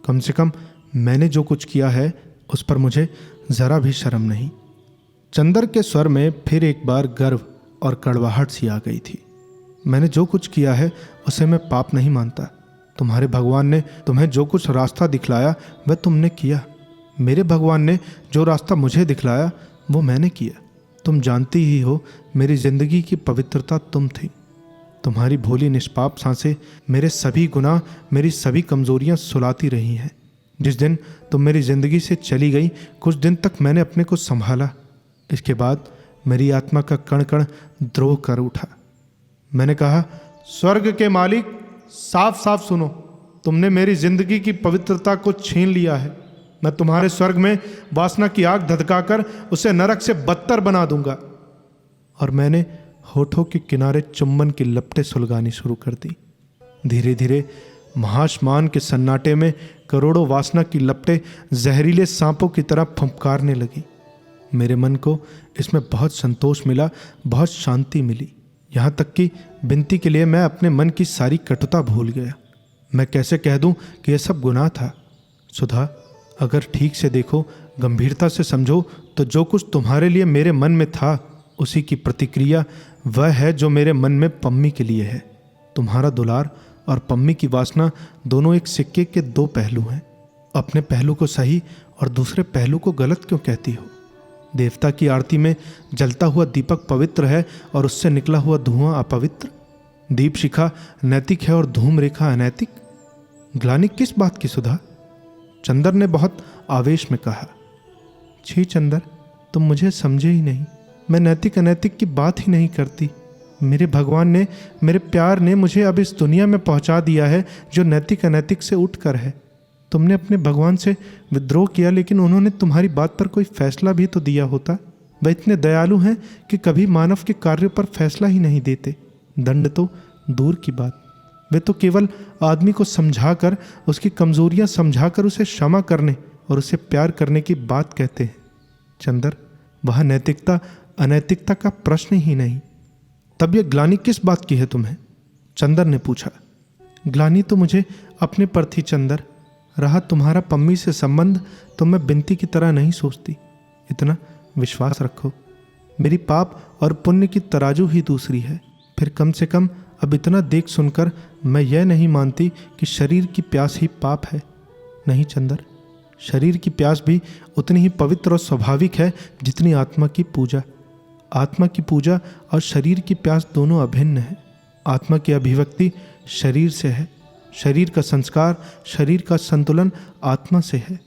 कम से कम मैंने जो कुछ किया है उस पर मुझे जरा भी शर्म नहीं। चंदर के स्वर में फिर एक बार गर्व और कड़वाहट सी आ गई थी। मैंने जो कुछ किया है उसे मैं पाप नहीं मानता। तुम्हारे भगवान ने तुम्हें जो कुछ रास्ता दिखलाया वह तुमने किया। मेरे भगवान ने जो रास्ता मुझे दिखलाया वो मैंने किया। तुम जानती ही हो मेरी जिंदगी की पवित्रता तुम थी। तुम्हारी भोली निष्पाप सांसें मेरे सभी गुनाह, मेरी सभी कमजोरियां सुलाती रही हैं। जिस दिन तुम मेरी जिंदगी से चली गई, कुछ दिन तक मैंने अपने को संभाला। इसके बाद मेरी आत्मा का कण कण द्रोह कर उठा। मैंने कहा, स्वर्ग के मालिक, साफ साफ सुनो, तुमने मेरी जिंदगी की पवित्रता को छीन लिया है। मैं तुम्हारे स्वर्ग में वासना की आग धधकाकर उसे नरक से बदतर बना दूंगा। और मैंने होठों के किनारे चुम्बन की लपटें सुलगानी शुरू कर दी। धीरे धीरे महाश्मान के सन्नाटे में करोड़ों वासना की लपटें जहरीले सांपों की तरह फुंफकारने लगी। मेरे मन को इसमें बहुत संतोष मिला, बहुत शांति मिली। यहाँ तक कि बिनती के लिए मैं अपने मन की सारी कटुता भूल गया। मैं कैसे कह दूं कि यह सब गुनाह था? सुधा, अगर ठीक से देखो, गंभीरता से समझो, तो जो कुछ तुम्हारे लिए मेरे मन में था उसी की प्रतिक्रिया वह है जो मेरे मन में पम्मी के लिए है। तुम्हारा दुलार और पम्मी की वासना दोनों एक सिक्के के दो पहलू हैं। अपने पहलू को सही और दूसरे पहलू को गलत क्यों कहती हो? देवता की आरती में जलता हुआ दीपक पवित्र है और उससे निकला हुआ धुआं अपवित्र। दीप शिखा नैतिक है और धूम रेखा अनैतिक। ग्लानि किस बात की सुधा? चंदर ने बहुत आवेश में कहा। छी चंदर, तुम मुझे समझे ही नहीं। मैं नैतिक अनैतिक की बात ही नहीं करती। मेरे भगवान ने, मेरे प्यार ने मुझे अब इस दुनिया में पहुंचा दिया है जो नैतिक अनैतिक से उठकर है। तुमने अपने भगवान से विद्रोह किया, लेकिन उन्होंने तुम्हारी बात पर कोई फैसला भी तो दिया होता। वे इतने दयालु हैं कि कभी मानव के कार्यों पर फैसला ही नहीं देते। दंड तो दूर की बात, वे तो केवल आदमी को समझाकर, उसकी कमजोरियां समझाकर उसे क्षमा करने और उसे प्यार करने की बात कहते हैं। चंदर, वह नैतिकता अनैतिकता का प्रश्न ही नहीं। तब यह ग्लानि किस बात की है तुम्हें? चंदर ने पूछा। ग्लानि तो मुझे अपने पर थी चंदर। रहा तुम्हारा पम्मी से संबंध तो मैं बिनती की तरह नहीं सोचती। इतना विश्वास रखो, मेरी पाप और पुण्य की तराजू ही दूसरी है। फिर कम से कम अब इतना देख सुनकर मैं यह नहीं मानती कि शरीर की प्यास ही पाप है। नहीं चंदर, शरीर की प्यास भी उतनी ही पवित्र और स्वाभाविक है जितनी आत्मा की पूजा। आत्मा की पूजा और शरीर की प्यास दोनों अभिन्न है। आत्मा की अभिव्यक्ति शरीर से है, शरीर का संस्कार, शरीर का संतुलन आत्मा से है।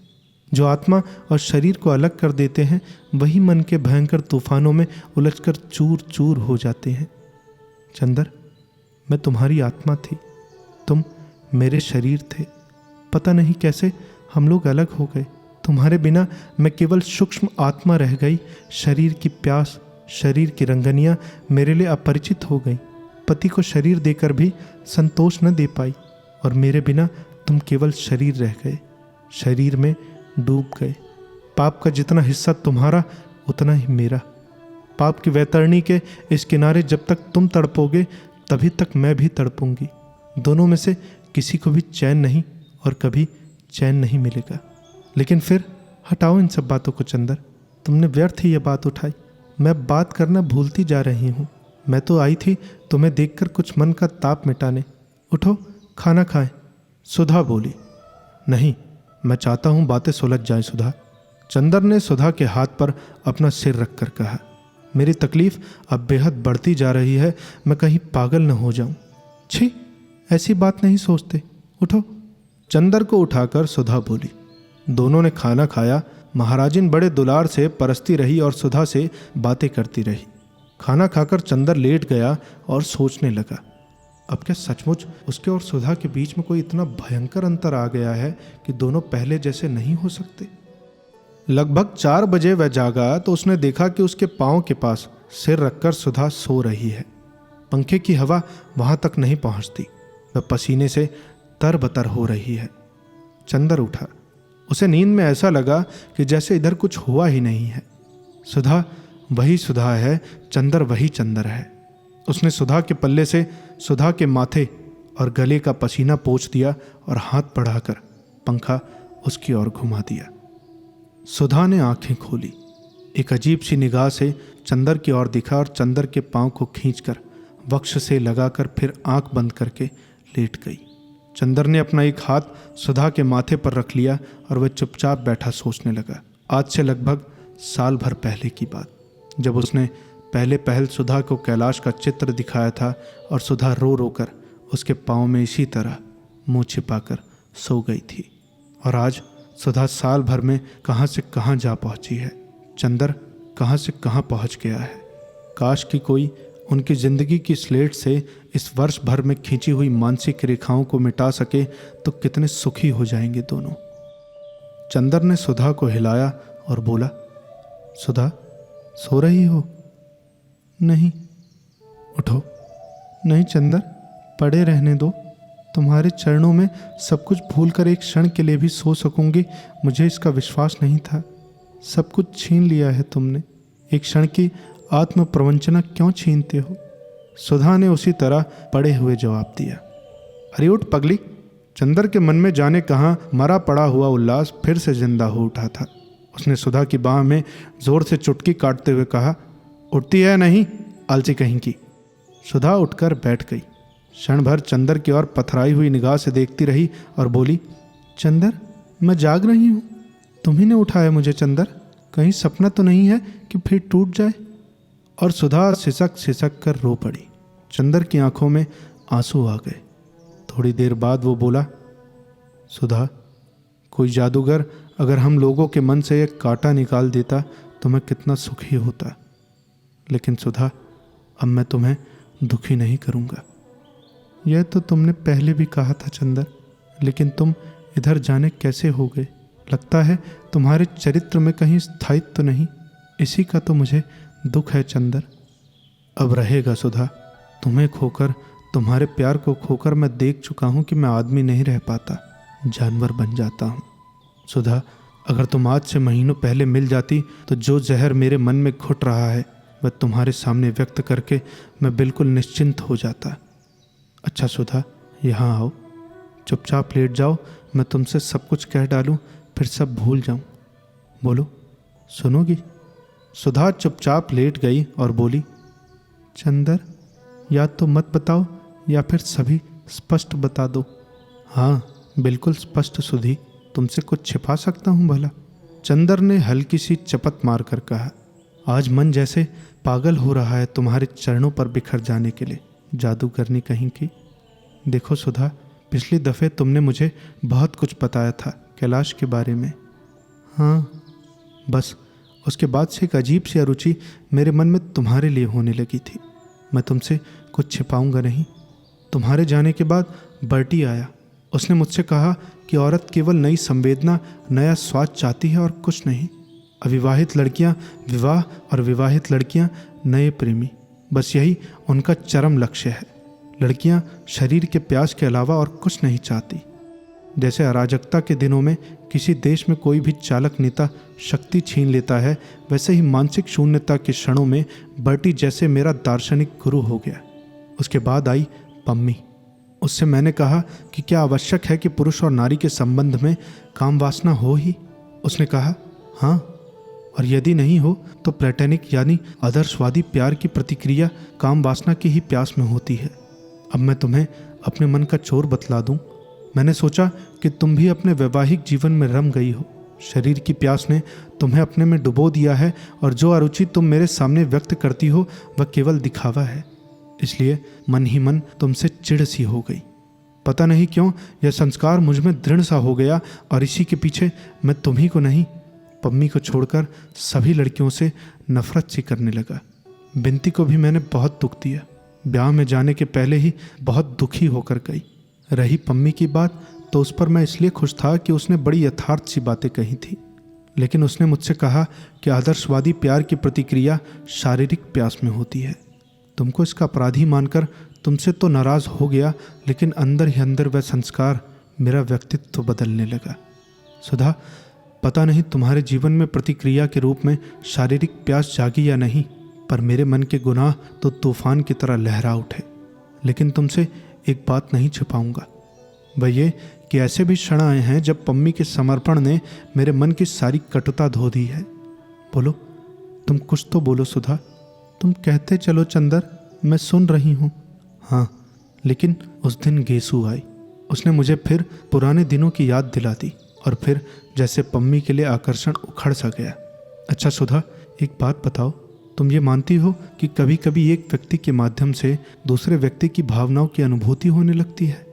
जो आत्मा और शरीर को अलग कर देते हैं वही मन के भयंकर तूफानों में उलझकर चूर चूर हो जाते हैं। चंदर, मैं तुम्हारी आत्मा थी, तुम मेरे शरीर थे। पता नहीं कैसे हम लोग अलग हो गए। तुम्हारे बिना मैं केवल सूक्ष्म आत्मा रह गई। शरीर की प्यास, शरीर की रंगनियाँ मेरे लिए अपरिचित हो गई। पति को शरीर देकर भी संतोष न दे पाई और मेरे बिना तुम केवल शरीर रह गए, शरीर में डूब गए। पाप का जितना हिस्सा तुम्हारा उतना ही मेरा। पाप की वैतरणी के इस किनारे जब तक तुम तड़पोगे तभी तक मैं भी तड़पूंगी। दोनों में से किसी को भी चैन नहीं और कभी चैन नहीं मिलेगा। लेकिन फिर हटाओ इन सब बातों को चंदर, तुमने व्यर्थ ही ये बात उठाई। मैं बात करना भूलती जा रही हूँ। मैं तो आई थी तुम्हें देखकर कुछ मन का ताप मिटाने। उठो, खाना खाएं। सुधा बोली। नहीं, मैं चाहता हूँ बातें सुलझ जाएं सुधा। चंदर ने सुधा के हाथ पर अपना सिर रखकर कहा। मेरी तकलीफ अब बेहद बढ़ती जा रही है, मैं कहीं पागल न हो जाऊं। छी, ऐसी बात नहीं सोचते, उठो। चंदर को उठाकर सुधा बोली। दोनों ने खाना खाया। महाराजिन बड़े दुलार से परसती रही और सुधा से बातें करती रही। खाना खाकर चंदर लेट गया और सोचने लगा, अब क्या सचमुच उसके और सुधा के बीच में कोई इतना भयंकर अंतर आ गया है कि दोनों पहले जैसे नहीं हो सकते। लगभग 4 बजे वह जागा तो उसने देखा कि उसके पाँव के पास सिर रखकर सुधा सो रही है। पंखे की हवा वहां तक नहीं पहुंचती। वह पसीने से तरबतर हो रही है। चंदर उठा। उसे नींद में ऐसा लगा कि जैसे इधर कुछ हुआ ही नहीं है। सुधा वही सुधा है, चंदर वही चंदर है। उसने सुधा के पल्ले से सुधा के माथे और गले का पसीना पोंछ दिया और हाथ बढ़ाकर पंखा उसकी ओर घुमा दिया। सुधा ने आंखें खोली। एक अजीब सी निगाह से चंदर की ओर दिखा और चंदर के पांव को खींचकर वक्ष से लगाकर फिर आंख बंद करके लेट गई। चंदर ने अपना एक हाथ सुधा के माथे पर रख लिया और वह चुपचाप बैठा सोचने लगा। आज से लगभग साल भर पहले की बात, जब उसने पहले पहल सुधा को कैलाश का चित्र दिखाया था और सुधा रो रो कर उसके पाँव में इसी तरह मुंह छिपाकर सो गई थी। और आज सुधा साल भर में कहाँ से कहाँ जा पहुँची है। चंदर कहाँ से कहाँ पहुँच गया है। काश कि कोई उनकी जिंदगी की स्लेट से इस वर्ष भर में खींची हुई मानसिक रेखाओं को मिटा सके तो कितने सुखी हो जाएंगे दोनों। चंदर ने सुधा को हिलाया और बोला, सुधा, सो रही हो? नहीं। उठो। नहीं चंदर, पड़े रहने दो। तुम्हारे चरणों में सब कुछ भूलकर एक क्षण के लिए भी सो सकूंगी, मुझे इसका विश्वास नहीं था। सब कुछ छीन लिया है तुमने। एक क्षण की आत्म प्रवंचना क्यों छीनते हो? सुधा ने उसी तरह पड़े हुए जवाब दिया। अरे उठ पगली। चंदर के मन में जाने कहाँ मरा पड़ा हुआ उल्लास फिर से जिंदा हो उठा था। उसने सुधा की बाह में जोर से चुटकी काटते हुए कहा, उठती है नहीं, आलसी कहीं की। सुधा उठकर बैठ गई। क्षण भर चंदर की ओर पथराई हुई निगाह से देखती रही और बोली, चंदर, मैं जाग रही हूँ, तुम्ही ने उठाया मुझे। चंदर, कहीं सपना तो नहीं है कि फिर टूट जाए? और सुधा सिसक सिसक कर रो पड़ी। चंदर की आंखों में आंसू आ गए। थोड़ी देर बाद वो बोला, सुधा, कोई जादूगर अगर हम लोगों के मन से एक कांटा निकाल देता तो मैं कितना सुखी होता। लेकिन सुधा, अब मैं तुम्हें दुखी नहीं करूँगा। यह तो तुमने पहले भी कहा था चंदर, लेकिन तुम इधर जाने कैसे हो गए? लगता है तुम्हारे चरित्र में कहीं स्थायित्व तो नहीं। इसी का तो मुझे दुख है चंदर। अब रहेगा सुधा, तुम्हें खोकर, तुम्हारे प्यार को खोकर मैं देख चुका हूँ कि मैं आदमी नहीं रह पाता, जानवर बन जाता हूँ। सुधा, अगर तुम आज से महीनों पहले मिल जाती तो जो जहर मेरे मन में घुट रहा है वह तुम्हारे सामने व्यक्त करके मैं बिल्कुल निश्चिंत हो जाता। अच्छा सुधा, यहाँ आओ, चुपचाप लेट जाओ, मैं तुमसे सब कुछ कह डालूं, फिर सब भूल जाऊं। बोलो, सुनोगी? सुधा चुपचाप लेट गई और बोली, चंदर, या तो मत बताओ या फिर सभी स्पष्ट बता दो। हाँ, बिल्कुल स्पष्ट सुधी, तुमसे कुछ छिपा सकता हूँ भला? चंदर ने हल्की सी चपत मारकर कहा, आज मन जैसे पागल हो रहा है तुम्हारे चरणों पर बिखर जाने के लिए, जादूगरनी कहीं की। देखो सुधा, पिछली दफ़े तुमने मुझे बहुत कुछ बताया था कैलाश के बारे में। हाँ, बस उसके बाद से एक अजीब सी अरुचि मेरे मन में तुम्हारे लिए होने लगी थी। मैं तुमसे कुछ छिपाऊंगा नहीं। तुम्हारे जाने के बाद बर्टी आया। उसने मुझसे कहा कि औरत केवल नई संवेदना, नया स्वाद चाहती है और कुछ नहीं। अविवाहित लड़कियां विवाह और विवाहित लड़कियां नए प्रेमी, बस यही उनका चरम लक्ष्य है। लड़कियां शरीर के प्यास के अलावा और कुछ नहीं चाहती। जैसे अराजकता के दिनों में किसी देश में कोई भी चालक नेता शक्ति छीन लेता है, वैसे ही मानसिक शून्यता के क्षणों में बर्टी जैसे मेरा दार्शनिक गुरु हो गया। उसके बाद आई पम्मी। उससे मैंने कहा कि क्या आवश्यक है कि पुरुष और नारी के संबंध में काम वासना हो ही? उसने कहा हाँ, और यदि नहीं हो तो प्लेटोनिक यानी आदर्शवादी प्यार की प्रतिक्रिया काम वासना की ही प्यास में होती है। अब मैं तुम्हें अपने मन का चोर बतला दूं। मैंने सोचा कि तुम भी अपने वैवाहिक जीवन में रम गई हो। शरीर की प्यास ने तुम्हें अपने में डुबो दिया है और जो अरुचि तुम मेरे सामने व्यक्त करती हो वह केवल दिखावा है। इसलिए मन ही मन तुमसे चिढ़ सी हो गई। पता नहीं क्यों यह संस्कार मुझ में दृढ़ सा हो गया और इसी के पीछे मैं तुम्ही को नहीं, पम्मी को छोड़कर सभी लड़कियों से नफरत सी करने लगा। बिनती को भी मैंने बहुत दुख दिया। ब्याह में जाने के पहले ही बहुत दुखी होकर गई। रही पम्मी की बात, तो उस पर मैं इसलिए खुश था कि उसने बड़ी यथार्थ सी बातें कही थी। लेकिन उसने मुझसे कहा कि आदर्शवादी प्यार की प्रतिक्रिया शारीरिक प्यास में होती है। तुमको इसका अपराधी मानकर तुमसे तो नाराज हो गया, लेकिन अंदर ही अंदर वह संस्कार मेरा व्यक्तित्व बदलने लगा। सुधा, पता नहीं तुम्हारे जीवन में प्रतिक्रिया के रूप में शारीरिक प्यास जागी या नहीं, पर मेरे मन के गुनाह तो तूफान की तरह लहरा उठे। लेकिन तुमसे एक बात नहीं छिपाऊंगा, वह ये कि ऐसे भी क्षण आए हैं जब पम्मी के समर्पण ने मेरे मन की सारी कटुता धो दी है। बोलो, तुम कुछ तो बोलो सुधा। तुम कहते चलो चंदर, मैं सुन रही हूँ। हाँ, लेकिन उस दिन गेसू आई। उसने मुझे फिर पुराने दिनों की याद दिला दी और फिर जैसे पम्मी के लिए आकर्षण उखड़ सा गया। अच्छा सुधा, एक बात बताओ, तुम ये मानती हो कि कभी कभी एक व्यक्ति के माध्यम से दूसरे व्यक्ति की भावनाओं की अनुभूति होने लगती है?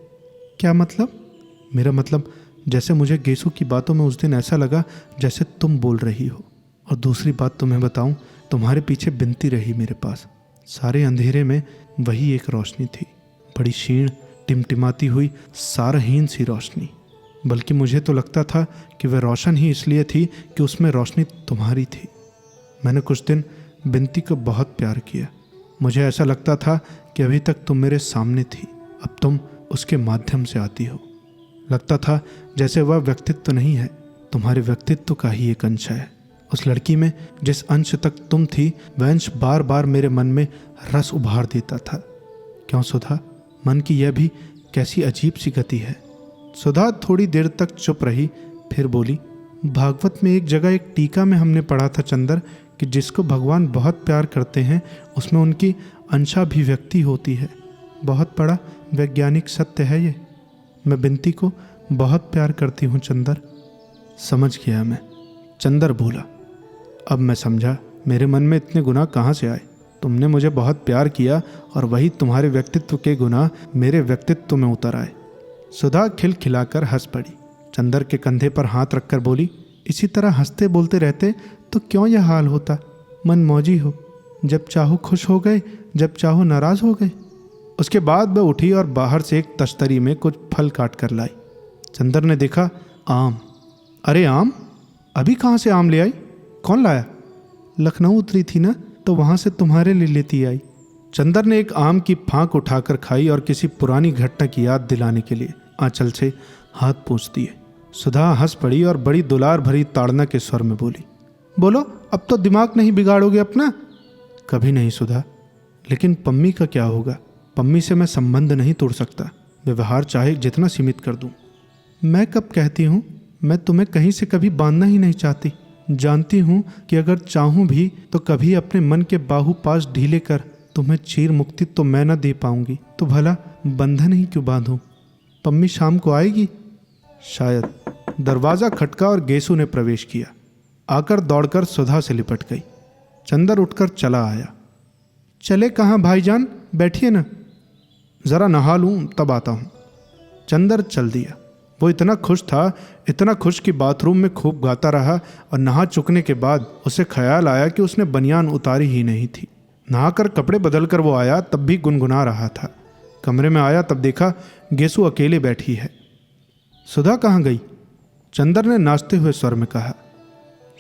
क्या मतलब? मेरा मतलब, जैसे मुझे गेसू की बातों में उस दिन ऐसा लगा जैसे तुम बोल रही हो। और दूसरी बात तुम्हें बताऊं, तुम्हारे पीछे बिनती रही मेरे पास। सारे अंधेरे में वही एक रोशनी थी, बड़ी क्षीण, टिमटिमाती हुई, सारहीन सी रोशनी। बल्कि मुझे तो लगता था कि वह रोशन ही इसलिए थी कि उसमें रोशनी तुम्हारी थी। मैंने कुछ दिन बिनती को बहुत प्यार किया। मुझे ऐसा लगता था कि अभी तक तुम मेरे सामने थी, अब तुम उसके माध्यम से आती हो। लगता था जैसे वह व्यक्तित्व नहीं है, तुम्हारे व्यक्तित्व का ही एक अंश है। उस लड़की में जिस अंश तक तुम थी, वह अंश बार बार मेरे मन में रस उभार देता था। क्यों सुधा, मन की यह भी कैसी अजीब सी गति है। सुधा थोड़ी देर तक चुप रही, फिर बोली, भागवत में एक जगह एक टीका में हमने पढ़ा था चंदर कि जिसको भगवान बहुत प्यार करते हैं उसमें उनकी अंशाभिव्यक्ति होती है। बहुत बड़ा वैज्ञानिक सत्य है ये। मैं बिनती को बहुत प्यार करती हूँ चंदर। समझ गया मैं, चंदर बोला। अब मैं समझा मेरे मन में इतने गुनाह कहाँ से आए। तुमने मुझे बहुत प्यार किया और वही तुम्हारे व्यक्तित्व के गुनाह मेरे व्यक्तित्व में उतर आए। सुधा खिलखिलाकर हंस पड़ी। चंदर के कंधे पर हाथ रखकर बोली, इसी तरह हंसते बोलते रहते तो क्यों यह हाल होता? मन मौजी हो, जब चाहो खुश हो गए, जब चाहो नाराज हो गए। उसके बाद वह उठी और बाहर से एक तश्तरी में कुछ फल काट कर लाई। चंदर ने देखा, आम। अरे आम? अभी कहाँ से आम ले आई? कौन लाया? लखनऊ उतरी थी ना, तो वहाँ से तुम्हारे लिए लेती आई। चंदर ने एक आम की फांक उठाकर खाई और किसी पुरानी घटना की याद दिलाने के लिए आंचल से हाथ पोंछ दिए। सुधा हंस पड़ी और बड़ी दुलार भरी ताड़ना के स्वर में बोली, बोलो, अब तो दिमाग नहीं बिगाड़ोगे अपना। कभी नहीं सुधा, लेकिन पम्मी का क्या होगा? पम्मी से मैं संबंध नहीं तोड़ सकता, व्यवहार चाहे जितना सीमित कर दूं। मैं कब कहती हूँ, मैं तुम्हें कहीं से कभी बांधना ही नहीं चाहती। जानती हूँ कि अगर चाहूँ भी तो कभी अपने मन के बाहु पास ढीले कर तुम्हें चीर मुक्ति तो मैं न दे पाऊंगी, तो भला बंधन ही क्यों बांधूं? पम्मी शाम को आएगी शायद। दरवाज़ा खटका और गेसू ने प्रवेश किया। आकर दौड़कर सुधा से लिपट गई। चंदर उठकर चला आया। चले कहाँ भाईजान, बैठिए ना, ज़रा नहा लूँ तब आता हूँ। चंदर चल दिया। वो इतना खुश था, इतना खुश कि बाथरूम में खूब गाता रहा और नहा चुकने के बाद उसे ख्याल आया कि उसने बनियान उतारी ही नहीं थी। नहाकर कपड़े बदल कर वो आया, तब भी गुनगुना रहा था। कमरे में आया तब देखा गेसू अकेले बैठी है। सुधा कहाँ गई? चंदर ने नाचते हुए स्वर में कहा।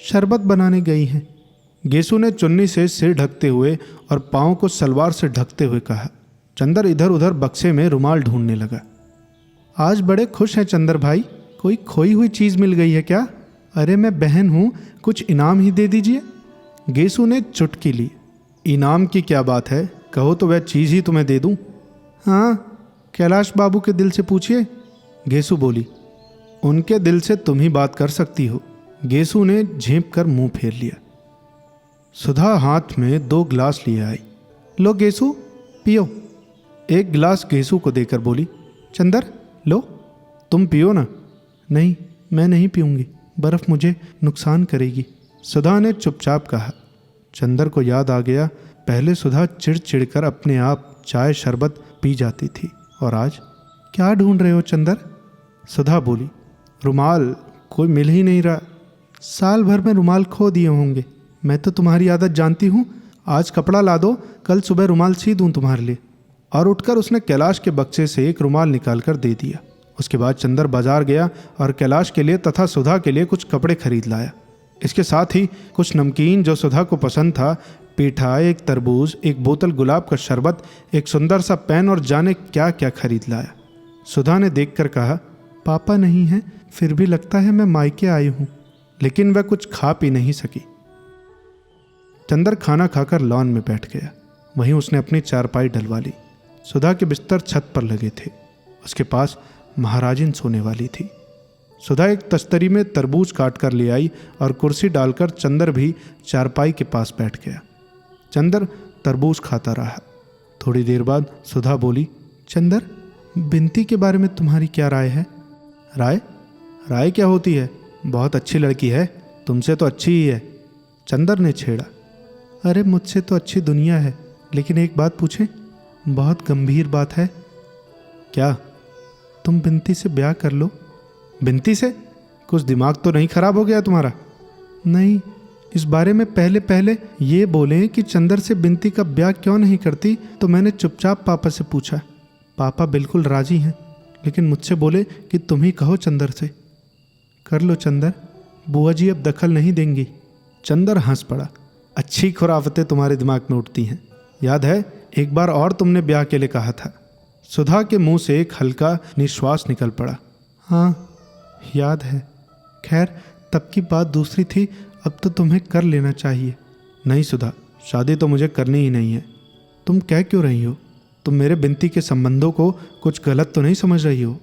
शरबत बनाने गई हैं। गेसू ने चुन्नी से सिर ढकते हुए और पाँव को सलवार से ढकते हुए कहा। चंदर इधर उधर बक्से में रुमाल ढूंढने लगा। आज बड़े खुश हैं चंदर भाई, कोई खोई हुई चीज़ मिल गई है क्या? अरे मैं बहन हूँ, कुछ इनाम ही दे दीजिए। गेसू ने चुटकी ली। इनाम की क्या बात है, कहो तो वह चीज़ ही तुम्हें दे दूँ। हाँ, कैलाश बाबू के दिल से पूछिए, गेसू बोली। उनके दिल से तुम ही बात कर सकती हो। गेसू ने झेंप कर मुंह फेर लिया। सुधा हाथ में 2 गिलास लिए आई। लो गेसू, पियो। एक गिलास गेसू को देकर बोली, चंदर लो, तुम पियो ना। नहीं, मैं नहीं पीऊँगी, बर्फ़ मुझे नुकसान करेगी, सुधा ने चुपचाप कहा। चंदर को याद आ गया, पहले सुधा चिढ़ कर अपने आप चाय शरबत पी जाती थी, और आज क्या ढूंढ रहे हो चंदर? सुधा बोली, रुमाल कोई मिल ही नहीं रहा। साल भर में रुमाल खो दिए होंगे, मैं तो तुम्हारी आदत जानती हूँ। आज कपड़ा ला दो, कल सुबह रुमाल सी दूँ तुम्हारे लिए। और उठकर उसने कैलाश के बक्से से एक रुमाल निकाल कर दे दिया। उसके बाद चंदर बाजार गया और कैलाश के लिए तथा सुधा के लिए कुछ कपड़े खरीद लाया। इसके साथ ही कुछ नमकीन जो सुधा को पसंद था, पेठा, एक तरबूज, एक बोतल गुलाब का शरबत, एक सुंदर सा पेन और जाने क्या क्या खरीद लाया। सुधा ने देखकर कहा, पापा नहीं है, फिर भी लगता है मैं मायके आई हूँ। लेकिन वह कुछ खा पी नहीं सकी। चंदर खाना खाकर लॉन में बैठ गया। वहीं उसने अपनी चारपाई डलवा ली। सुधा के बिस्तर छत पर लगे थे, उसके पास महाराजिन सोने वाली थी। सुधा एक तस्तरी में तरबूज काट कर ले आई और कुर्सी डालकर चंदर भी चारपाई के पास बैठ गया। चंदर तरबूज खाता रहा। थोड़ी देर बाद सुधा बोली, चंदर, बिनती के बारे में तुम्हारी क्या राय है? राय? राय क्या होती है? बहुत अच्छी लड़की है, तुमसे तो अच्छी ही है, चंदर ने छेड़ा। अरे मुझसे तो अच्छी दुनिया है, लेकिन एक बात पूछें? बहुत गंभीर बात है। क्या? तुम बिनती से ब्याह कर लो। बिनती से? कुछ दिमाग तो नहीं खराब हो गया तुम्हारा? नहीं, इस बारे में पहले ये बोलें कि चंदर से बिनती का ब्याह क्यों नहीं करती, तो मैंने चुपचाप पापा से पूछा। पापा बिल्कुल राजी हैं, लेकिन मुझसे बोले कि तुम ही कहो चंदर से। कर लो चंदर, बुआ जी अब दखल नहीं देंगी। चंदर हंस पड़ा। अच्छी खुराफतें तुम्हारे दिमाग में उठती हैं। याद है एक बार और तुमने ब्याह के लिए कहा था। सुधा के मुंह से एक हल्का निश्वास निकल पड़ा। हाँ याद है, खैर तब की बात दूसरी थी, अब तो तुम्हें कर लेना चाहिए। नहीं सुधा, शादी तो मुझे करनी ही नहीं है। तुम कह क्यों रही हो? तुम मेरे बिनती के संबंधों को कुछ गलत तो नहीं समझ रही हो?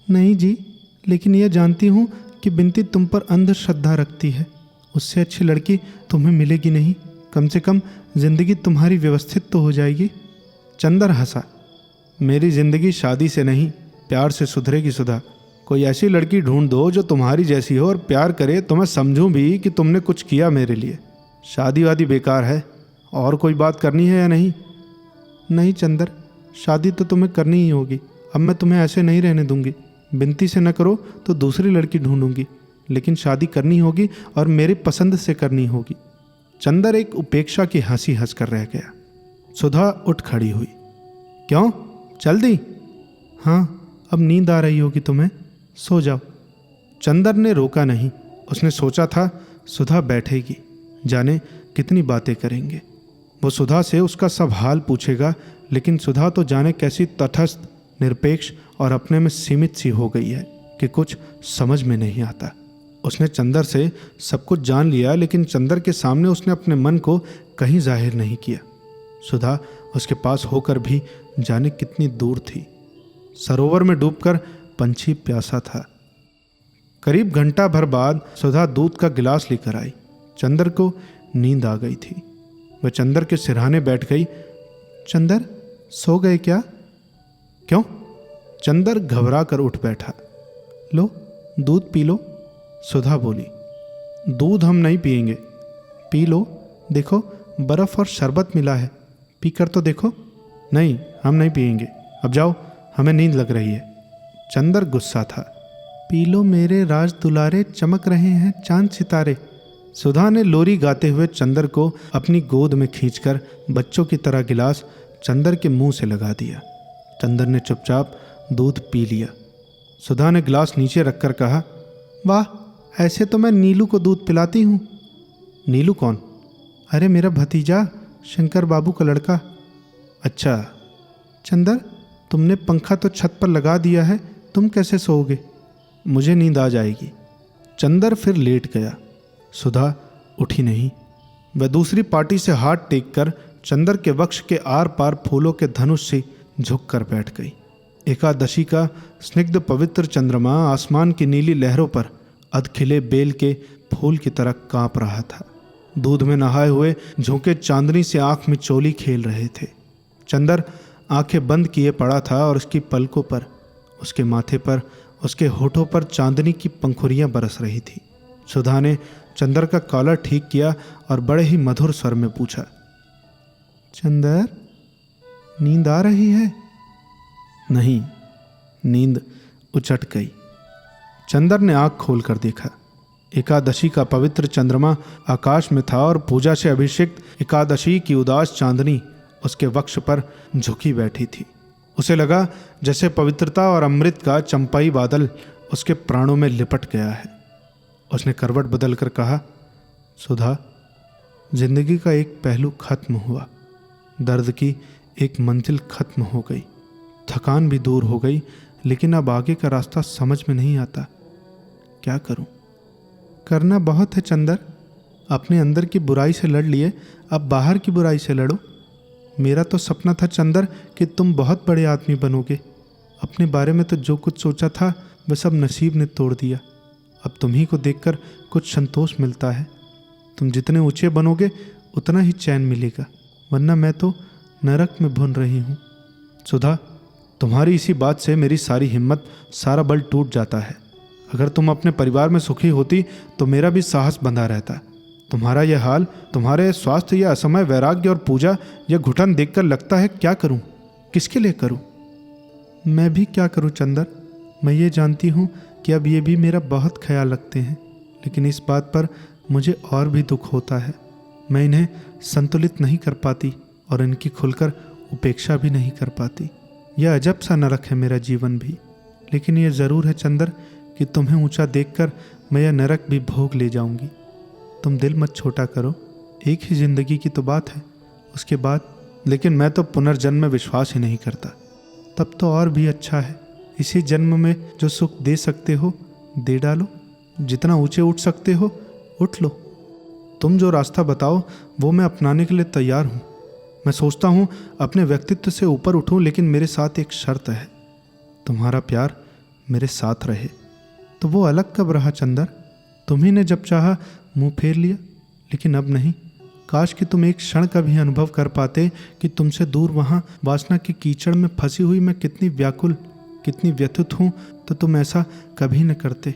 नहीं जी, लेकिन यह जानती हूँ कि बिनती तुम पर अंधश्रद्धा रखती है। उससे अच्छी लड़की तुम्हें मिलेगी नहीं, कम से कम जिंदगी तुम्हारी व्यवस्थित तो हो जाएगी। चंदर हंसा। मेरी जिंदगी शादी से नहीं, प्यार से सुधरेगी सुधा। कोई ऐसी लड़की ढूंढ दो जो तुम्हारी जैसी हो और प्यार करे, तो मैं समझूं भी कि तुमने कुछ किया मेरे लिए। शादी वादी बेकार है। और कोई बात करनी है या नहीं? नहीं चंदर, शादी तो तुम्हें करनी ही होगी। अब मैं तुम्हें ऐसे नहीं रहने दूंगी। बिनती से न करो तो दूसरी लड़की ढूंढूंगी, लेकिन शादी करनी होगी और मेरी पसंद से करनी होगी। चंदर एक उपेक्षा की हंसी हंस कर रह गया। सुधा उठ खड़ी हुई। क्यों, चल दी? हाँ, अब नींद आ रही होगी तुम्हें, सो जाओ। चंदर ने रोका नहीं। उसने सोचा था सुधा बैठेगी, जाने कितनी बातें करेंगे। वो सुधा से उसका सब हाल पूछेगा, लेकिन सुधा तो जाने कैसी तटस्थ, निरपेक्ष और अपने में सीमित सी हो गई है कि कुछ समझ में नहीं आता। उसने चंदर से सब कुछ जान लिया, लेकिन चंदर के सामने उसने अपने मन को कहीं जाहिर नहीं किया। सुधा उसके पास होकर भी जाने कितनी दूर थी। सरोवर में डूबकर पंछी प्यासा था। करीब घंटा भर बाद सुधा दूध का गिलास लेकर आई। चंदर को नींद आ गई थी। वह चंदर के सिरहाने बैठ गई। चंदर, सो गए क्या? क्यों? चंदर घबरा कर उठ बैठा। लो, दूध पी लो, सुधा बोली। दूध हम नहीं पिएंगे। पी लो, देखो बर्फ और शरबत मिला है, पी कर तो देखो। नहीं, हम नहीं पिएंगे, अब जाओ, हमें नींद लग रही है। चंदर गुस्सा था। पी लो मेरे राज दुलारे, चमक रहे हैं चांद सितारे। सुधा ने लोरी गाते हुए चंदर को अपनी गोद में खींचकर बच्चों की तरह गिलास चंदर के मुंह से लगा दिया। चंदर ने चुपचाप दूध पी लिया। सुधा ने गिलास नीचे रखकर कहा, वाह, ऐसे तो मैं नीलू को दूध पिलाती हूँ। नीलू कौन? अरे मेरा भतीजा, शंकर बाबू का लड़का। अच्छा। चंदर, तुमने पंखा तो छत पर लगा दिया है, तुम कैसे सोओगे? मुझे नींद आ जाएगी। चंदर फिर लेट गया। सुधा उठी नहीं। वह दूसरी पार्टी से हाथ टेककर चंदर के वक्ष के आर पार फूलों के धनुष से झुक कर बैठ गई। एकादशी का स्निग्ध पवित्र चंद्रमा आसमान की नीली लहरों पर अधखिले बेल के फूल की तरह कांप रहा था। दूध में नहाए हुए झोंके चांदनी से आंख में चोली खेल रहे थे। चंदर आंखें बंद किए पड़ा था और उसकी पलकों पर, उसके माथे पर, उसके होठों पर चांदनी की पंखुड़ियां बरस रही थी। सुधा ने चंदर का कॉलर ठीक किया और बड़े ही मधुर स्वर में पूछा, चंदर, नींद आ रही है? नहीं, नींद उचट गई। चंदर ने आंख खोलकर देखा। एकादशी का पवित्र चंद्रमा आकाश में था और पूजा से अभिषिक्त एकादशी की उदास चांदनी उसके वक्ष पर झुकी बैठी थी। उसे लगा जैसे पवित्रता और अमृत का चंपाई बादल उसके प्राणों में लिपट गया है। उसने करवट बदलकर कहा, सुधा, जिंदगी का एक पहलू खत्म हुआ, दर्द की एक मंजिल खत्म हो गई, थकान भी दूर हो गई, लेकिन अब आगे का रास्ता समझ में नहीं आता। क्या करूं? करना बहुत है चंदर। अपने अंदर की बुराई से लड़ लिए, अब बाहर की बुराई से लड़ो। मेरा तो सपना था चंदर कि तुम बहुत बड़े आदमी बनोगे। अपने बारे में तो जो कुछ सोचा था वह सब नसीब ने तोड़ दिया। अब तुम्ही को देखकर कुछ संतोष मिलता है। तुम जितने ऊंचे बनोगे उतना ही चैन मिलेगा, वरना मैं तो नरक में भुन रही हूँ। सुधा, तुम्हारी इसी बात से मेरी सारी हिम्मत, सारा बल टूट जाता है। अगर तुम अपने परिवार में सुखी होती तो मेरा भी साहस बंधा रहता। तुम्हारा यह हाल, तुम्हारे स्वास्थ्य या असमय वैराग्य और पूजा या घुटन देखकर लगता है क्या करूं, किसके लिए करूं? मैं भी क्या करूं चंदर? मैं ये जानती हूं कि अब ये भी मेरा बहुत ख्याल रखते हैं, लेकिन इस बात पर मुझे और भी दुख होता है। मैं इन्हें संतुलित नहीं कर पाती और इनकी खुलकर उपेक्षा भी नहीं कर पाती। यह अजब सा नरक है मेरा जीवन भी। लेकिन यह ज़रूर है चंदर कि तुम्हें ऊंचा देखकर मैं यह नरक भी भोग ले जाऊंगी। तुम दिल मत छोटा करो, एक ही जिंदगी की तो बात है, उसके बाद। लेकिन मैं तो पुनर्जन्म में विश्वास ही नहीं करता। तब तो और भी अच्छा है, इसी जन्म में जो सुख दे सकते हो दे डालो, जितना ऊंचे उठ सकते हो उठ लो। तुम जो रास्ता बताओ वो मैं अपनाने के लिए तैयार हूँ। मैं सोचता हूँ अपने व्यक्तित्व से ऊपर उठूँ, लेकिन मेरे साथ एक शर्त है, तुम्हारा प्यार मेरे साथ रहे। तो वो अलग कब रहा चंदर? तुम्ही ने जब चाहा मुंह फेर लिया, लेकिन अब नहीं। काश कि तुम एक क्षण का भी अनुभव कर पाते कि तुमसे दूर वहाँ वासना के कीचड़ में फंसी हुई मैं कितनी व्याकुल, कितनी व्यथित हूँ, तो तुम ऐसा कभी न करते।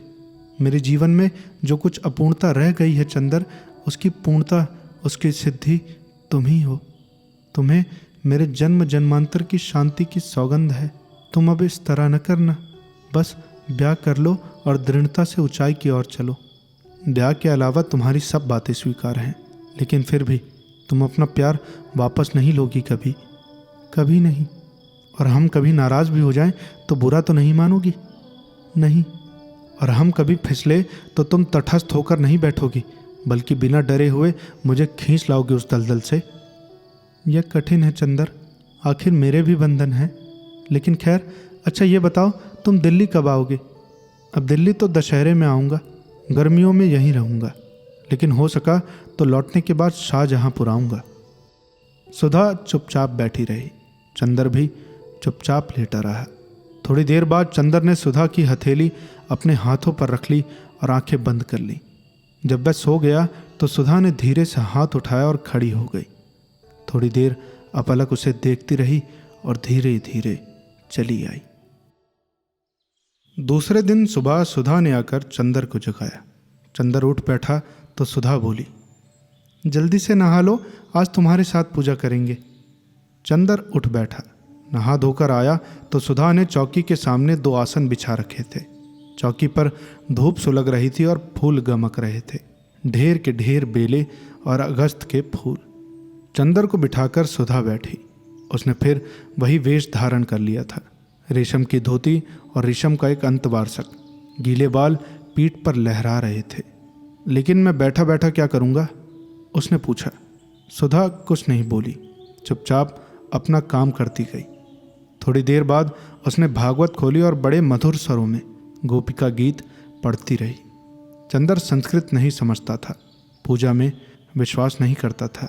मेरे जीवन में जो कुछ अपूर्णता रह गई है चंदर, उसकी पूर्णता, उसकी सिद्धि तुम ही हो। तुम्हें मेरे जन्म जन्मांतर की शांति की सौगंध है। तुम अब इस तरह न करना, बस ब्याह कर लो और दृढ़ता से ऊंचाई की ओर चलो। ब्याह के अलावा तुम्हारी सब बातें स्वीकार हैं, लेकिन फिर भी तुम अपना प्यार वापस नहीं लोगी, कभी कभी नहीं। और हम कभी नाराज़ भी हो जाएं तो बुरा तो नहीं मानोगी? नहीं। और हम कभी फिसले तो तुम तटस्थ होकर नहीं बैठोगी, बल्कि बिना डरे हुए मुझे खींच लाओगे उस दलदल से? यह कठिन है चंदर, आखिर मेरे भी बंधन हैं। लेकिन खैर, अच्छा ये बताओ, तुम दिल्ली कब आओगे? अब दिल्ली तो दशहरे में आऊँगा, गर्मियों में यहीं रहूँगा, लेकिन हो सका तो लौटने के बाद शाहजहाँपुर आऊँगा। सुधा चुपचाप बैठी रही, चंदर भी चुपचाप लेटा रहा। थोड़ी देर बाद चंदर ने सुधा की हथेली अपने हाथों पर रख ली और आंखें बंद कर ली। जब वह सो गया तो सुधा ने धीरे से हाथ उठाया और खड़ी हो गई। थोड़ी देर अपलक उसे देखती रही और धीरे धीरे चली आई। दूसरे दिन सुबह सुधा ने आकर चंदर को जगाया। चंदर उठ बैठा तो सुधा बोली, जल्दी से नहा लो, आज तुम्हारे साथ पूजा करेंगे। चंदर उठ बैठा, नहा धोकर आया तो सुधा ने चौकी के सामने 2 आसन बिछा रखे थे। चौकी पर धूप सुलग रही थी और फूल गमक रहे थे, ढेर के ढेर बेले और अगस्त के फूल। चंदर को बिठाकर सुधा बैठी। उसने फिर वही वेश धारण कर लिया था, रेशम की धोती और रेशम का एक अंतवारसक। गीले बाल पीठ पर लहरा रहे थे। लेकिन मैं बैठा बैठा क्या करूँगा? उसने पूछा। सुधा कुछ नहीं बोली, चुपचाप अपना काम करती गई। थोड़ी देर बाद उसने भागवत खोली और बड़े मधुर स्वरों में गोपिका गीत पढ़ती रही। चंदर संस्कृत नहीं समझता था, पूजा में विश्वास नहीं करता था,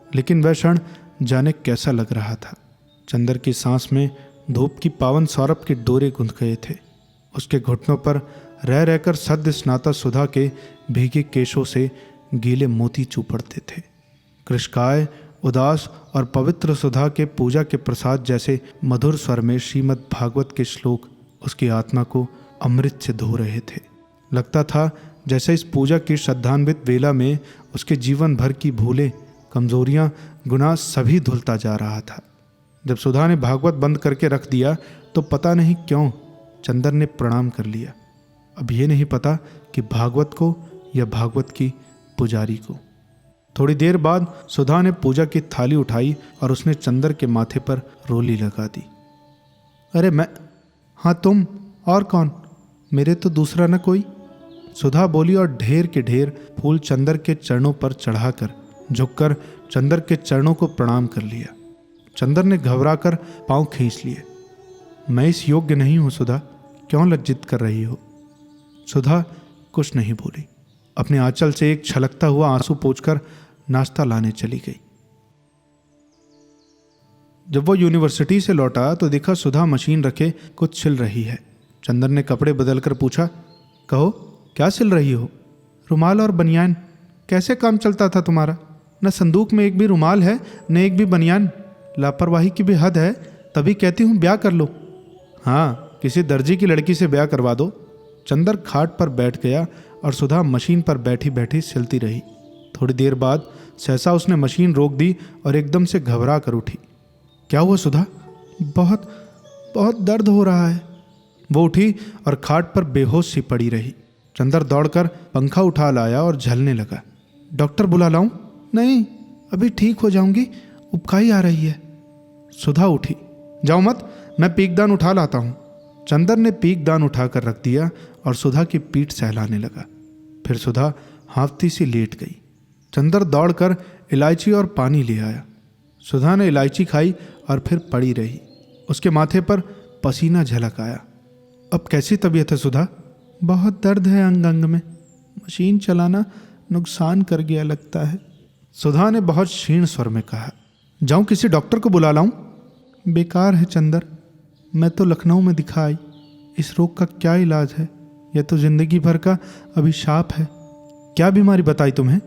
लेकिन वह क्षण जाने कैसा लग रहा था। चंदर की सांस में धूप की पावन सौरभ के डोरे गुंथ गए थे। उसके घुटनों पर रह रहकर सद्य स्नाता सुधा के भीगे केशों से गीले मोती चूपड़ते थे। कृष्काय, उदास और पवित्र सुधा के पूजा के प्रसाद जैसे मधुर स्वर में श्रीमद् भागवत के श्लोक उसकी आत्मा को अमृत से धो रहे थे। लगता था जैसे इस पूजा की श्रद्धान्वित वेला में उसके जीवन भर की भूलें, कमजोरियां, गुनाह सभी धुलता जा रहा था। जब सुधा ने भागवत बंद करके रख दिया तो पता नहीं क्यों चंदर ने प्रणाम कर लिया। अब ये नहीं पता कि भागवत को या भागवत की पुजारी को। थोड़ी देर बाद सुधा ने पूजा की थाली उठाई और उसने चंदर के माथे पर रोली लगा दी। अरे मैं? हाँ तुम, और कौन? मेरे तो दूसरा न कोई। सुधा बोली और ढेर के ढेर फूल चंदर के चरणों पर चढ़ाकर झुककर चंदर के चरणों को प्रणाम कर लिया। चंदर ने घबराकर पांव खींच लिए। मैं इस योग्य नहीं हूं सुधा, क्यों लज्जित कर रही हो? सुधा कुछ नहीं बोली, अपने आंचल से एक छलकता हुआ आंसू पोंछकर नाश्ता लाने चली गई। जब वो यूनिवर्सिटी से लौटा तो देखा सुधा मशीन रखे कुछ सिल रही है। चंदर ने कपड़े बदलकर पूछा, कहो क्या सिल रही हो? रुमाल और बनियान। कैसे काम चलता था तुम्हारा? न संदूक में एक भी रुमाल है, न एक भी बनियान। लापरवाही की भी हद है, तभी कहती हूँ ब्याह कर लो। हाँ, किसी दर्जी की लड़की से ब्याह करवा दो। चंदर खाट पर बैठ गया और सुधा मशीन पर बैठी बैठी सिलती रही। थोड़ी देर बाद सहसा उसने मशीन रोक दी और एकदम से घबरा कर उठी। क्या हुआ सुधा? बहुत बहुत दर्द हो रहा है। वो उठी और खाट पर बेहोश सी पड़ी रही। चंदर दौड़कर पंखा उठा लाया और झलने लगा। डॉक्टर बुला लाऊं? नहीं, अभी ठीक हो जाऊंगी, उबकाई आ रही है। सुधा उठी। जाओ मत, मैं पीकदान उठा लाता हूँ। चंदर ने पीकदान उठाकर रख दिया और सुधा की पीठ सहलाने लगा। फिर सुधा हाफती सी लेट गई। चंदर दौड़कर इलायची और पानी ले आया। सुधा ने इलायची खाई और फिर पड़ी रही। उसके माथे पर पसीना झलक आया। अब कैसी तबीयत है सुधा? बहुत दर्द है अंग अंग में, मशीन चलाना नुकसान कर गया लगता है। सुधा ने बहुत क्षीण स्वर में कहा। जाऊं किसी डॉक्टर को बुला लाऊं? बेकार है चंदर, मैं तो लखनऊ में दिखा आई। इस रोग का क्या इलाज है? यह तो जिंदगी भर का अभिशाप है। क्या बीमारी बताई तुम्हें?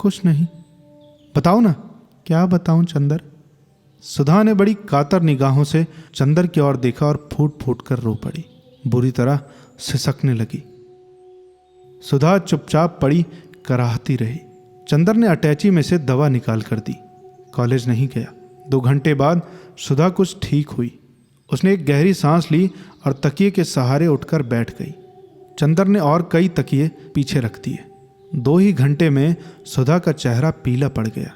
कुछ नहीं। बताओ ना। क्या बताऊं चंदर? सुधा ने बड़ी कातर निगाहों से चंदर की ओर देखा और फूट फूट कर रो पड़ी, बुरी तरह सिसकने लगी। सुधा चुपचाप पड़ी कराहती रही। चंदर ने अटैची में से दवा निकाल कर दी। कॉलेज नहीं गया। 2 घंटे बाद सुधा कुछ ठीक हुई। उसने एक गहरी सांस ली और तकिए के सहारे उठकर बैठ गई। चंदर ने और कई तकिए पीछे रख दिए। 2 ही घंटे में सुधा का चेहरा पीला पड़ गया।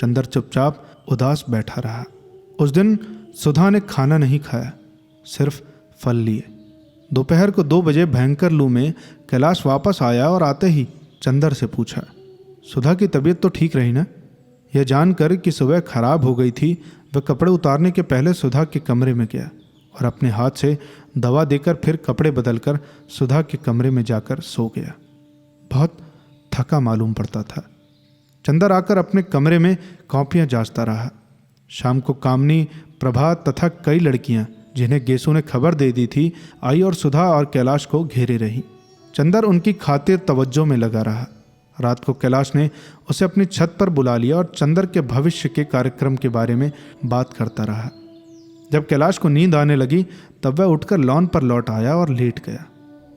चंदर चुपचाप उदास बैठा रहा। उस दिन सुधा ने खाना नहीं खाया, सिर्फ फल लिए। दोपहर को 2 बजे भयंकर लू में कैलाश वापस आया और आते ही चंदर से पूछा, सुधा की तबीयत तो ठीक रही ना? यह जानकर कि सुबह खराब हो गई थी, वह कपड़े उतारने के पहले सुधा के कमरे में गया और अपने हाथ से दवा देकर फिर कपड़े बदलकर सुधा के कमरे में जाकर सो गया। बहुत थका मालूम पड़ता था। चंदर आकर अपने कमरे में कॉपियां जांचता रहा। शाम को कामनी, प्रभा तथा कई लड़कियां जिन्हें गेसू ने खबर दे दी थी आई और सुधा और कैलाश को घेरे रही। चंदर उनकी खातिर तवज्जो में लगा रहा। रात को कैलाश ने उसे अपनी छत पर बुला लिया और चंदर के भविष्य के कार्यक्रम के बारे में बात करता रहा। जब कैलाश को नींद आने लगी तब वह उठकर लॉन पर लौट आया और लेट गया।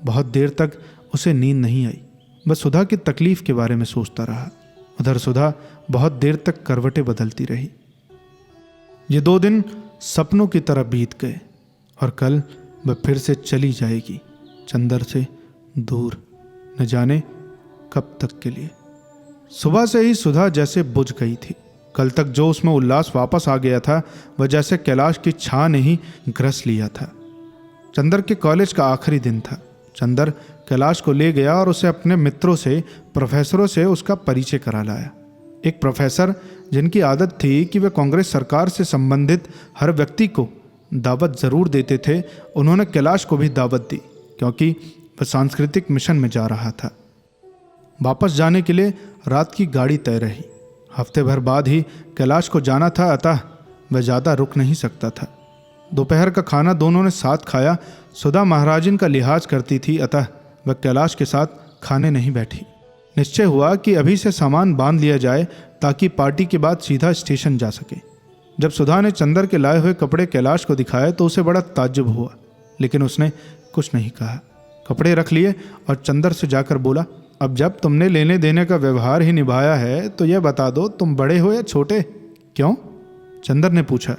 बहुत देर तक उसे नींद नहीं आई। वह सुधा की तकलीफ के बारे में सोचता रहा। उधर सुधा बहुत देर तक करवटें बदलती रही। ये 2 दिन सपनों की तरह बीत गए और कल वह फिर से चली जाएगी चंदर से दूर, न जाने कब तक के लिए। सुबह से ही सुधा जैसे बुझ गई थी। कल तक जो उसमें उल्लास वापस आ गया था वह जैसे कैलाश की छां ने ही ग्रस लिया था। चंदर के कॉलेज का आखिरी दिन था। चंदर कैलाश को ले गया और उसे अपने मित्रों से, प्रोफेसरों से उसका परिचय करा लाया। एक प्रोफेसर जिनकी आदत थी कि वे कांग्रेस सरकार से संबंधित हर व्यक्ति को दावत ज़रूर देते थे, उन्होंने कैलाश को भी दावत दी क्योंकि वह सांस्कृतिक मिशन में जा रहा था। वापस जाने के लिए रात की गाड़ी तय रही। हफ्ते भर बाद ही कैलाश को जाना था, अतः वह ज़्यादा रुक नहीं सकता था। दोपहर का खाना दोनों ने साथ खाया। सुधा महाराजिन का लिहाज करती थी, अतः वह कैलाश के साथ खाने नहीं बैठी। निश्चय हुआ कि अभी से सामान बांध लिया जाए ताकि पार्टी के बाद सीधा स्टेशन जा सके। जब सुधा ने चंदर के लाए हुए कपड़े कैलाश को दिखाए तो उसे बड़ा ताज्जुब हुआ, लेकिन उसने कुछ नहीं कहा। कपड़े रख लिए और चंदर से जाकर बोला, अब जब तुमने लेने देने का व्यवहार ही निभाया है तो यह बता दो तुम बड़े हो या छोटे? क्यों? चंदर ने पूछा।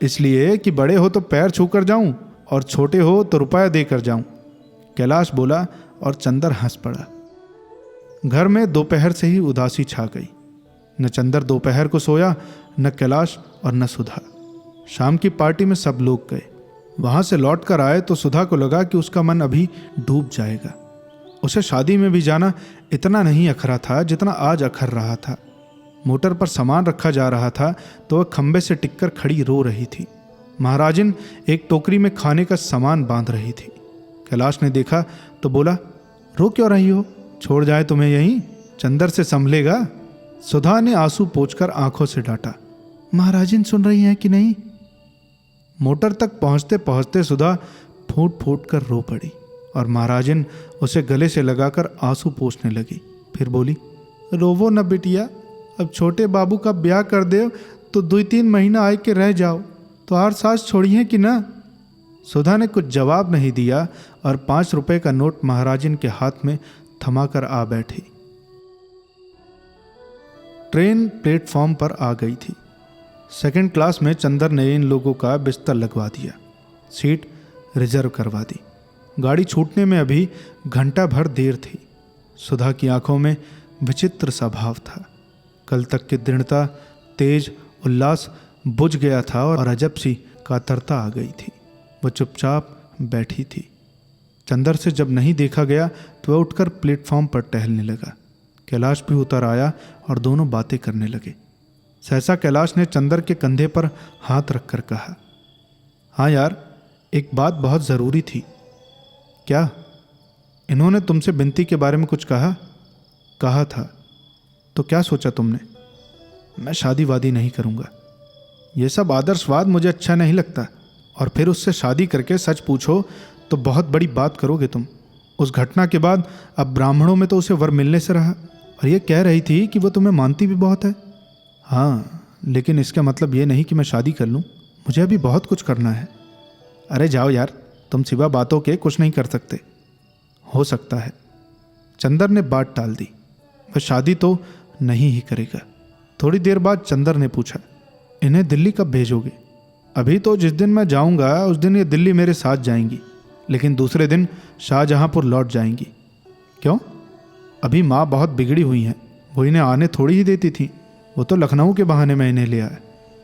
इसलिए कि बड़े हो तो पैर छूकर जाऊं और छोटे हो तो रुपया देकर जाऊं, कैलाश बोला और चंदर हंस पड़ा। घर में दोपहर से ही उदासी छा गई। न चंदर दोपहर को सोया, न कैलाश और न सुधा। शाम की पार्टी में सब लोग गए। वहां से लौट कर आए तो सुधा को लगा कि उसका मन अभी डूब जाएगा। उसे शादी में भी जाना इतना नहीं अखरा था जितना आज अखर रहा था। मोटर पर सामान रखा जा रहा था तो वह खंबे से टिककर खड़ी रो रही थी। महाराजिन एक टोकरी में खाने का सामान बांध रही थी। कैलाश ने देखा तो बोला, रो क्यों रही हो? छोड़ जाए तुम्हें यहीं, चंदर से संभलेगा। सुधा ने आंसू पोंछकर आंखों से डांटा, महाराजिन सुन रही हैं कि नहीं? मोटर तक पहुंचते पहुंचते सुधा फूट फूट कर रो पड़ी और महाराजिन उसे गले से लगाकर आंसू पोंछने लगी। फिर बोली, रोवो न बिटिया, अब छोटे बाबू का ब्याह कर दे तो 2-3 महीना आए के रह जाओ, तो और सास छोड़िए कि ना। सुधा ने कुछ जवाब नहीं दिया और 5 रुपए का नोट महाराजिन के हाथ में थमाकर आ बैठी। ट्रेन प्लेटफॉर्म पर आ गई थी। 2nd क्लास में चंदर ने इन लोगों का बिस्तर लगवा दिया, सीट रिजर्व करवा दी। गाड़ी छूटने में अभी घंटा भर देर थी। सुधा की आंखों में विचित्र सा भाव था। कल तक की दृढ़ता, तेज उल्लास बुझ गया था और अजब सी कातरता आ गई थी। वह चुपचाप बैठी थी। चंदर से जब नहीं देखा गया तो वह उठकर प्लेटफॉर्म पर टहलने लगा। कैलाश भी उतर आया और दोनों बातें करने लगे। सहसा कैलाश ने चंदर के कंधे पर हाथ रखकर कहा, हाँ यार, एक बात बहुत ज़रूरी थी। क्या? इन्होंने तुमसे बिनती के बारे में कुछ कहा? कहा था। तो क्या सोचा तुमने? मैं शादी वादी नहीं करूँगा। यह सब आदर्शवाद मुझे अच्छा नहीं लगता। और फिर उससे शादी करके सच पूछो तो बहुत बड़ी बात करोगे तुम। उस घटना के बाद अब ब्राह्मणों में तो उसे वर मिलने से रहा, और ये कह रही थी कि वो तुम्हें मानती भी बहुत है। हाँ, लेकिन इसका मतलब ये नहीं कि मैं शादी कर लूँ। मुझे अभी बहुत कुछ करना है। अरे जाओ यार, तुम सिवा बातों के कुछ नहीं कर सकते। हो सकता है। चंदर ने बात टाल दी। वह शादी तो नहीं ही करेगा। थोड़ी देर बाद चंदर ने पूछा, इन्हें दिल्ली कब भेजोगे? अभी तो जिस दिन मैं जाऊंगा उस दिन ये दिल्ली मेरे साथ जाएंगी, लेकिन दूसरे दिन शाहजहांपुर लौट जाएंगी। क्यों? अभी माँ बहुत बिगड़ी हुई हैं, वो इन्हें आने थोड़ी ही देती थी। वो तो लखनऊ के बहाने में इन्हें ले आया।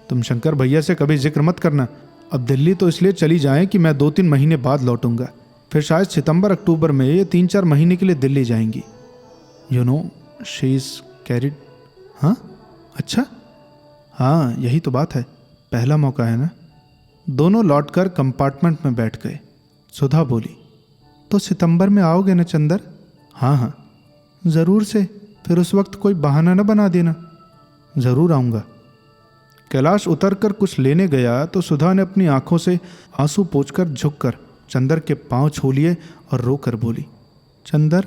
तुम शंकर भैया से कभी जिक्र मत करना। अब दिल्ली तो इसलिए चली जाएं कि मैं 2-3 महीने बाद लौटूंगा। फिर शायद सितंबर अक्टूबर में ये 3-4 महीने के लिए दिल्ली जाएंगी। You know she is carried. हाँ, अच्छा, हाँ यही तो बात है, पहला मौका है ना। दोनों लौटकर कंपार्टमेंट में बैठ गए। सुधा बोली, तो सितंबर में आओगे ना चंदर? हाँ हाँ ज़रूर से, फिर उस वक्त कोई बहाना न बना देना। ज़रूर आऊँगा। कैलाश उतरकर कुछ लेने गया तो सुधा ने अपनी आंखों से आंसू पोंछकर झुककर चंदर के पांव छू लिए और रोकर बोली, चंदर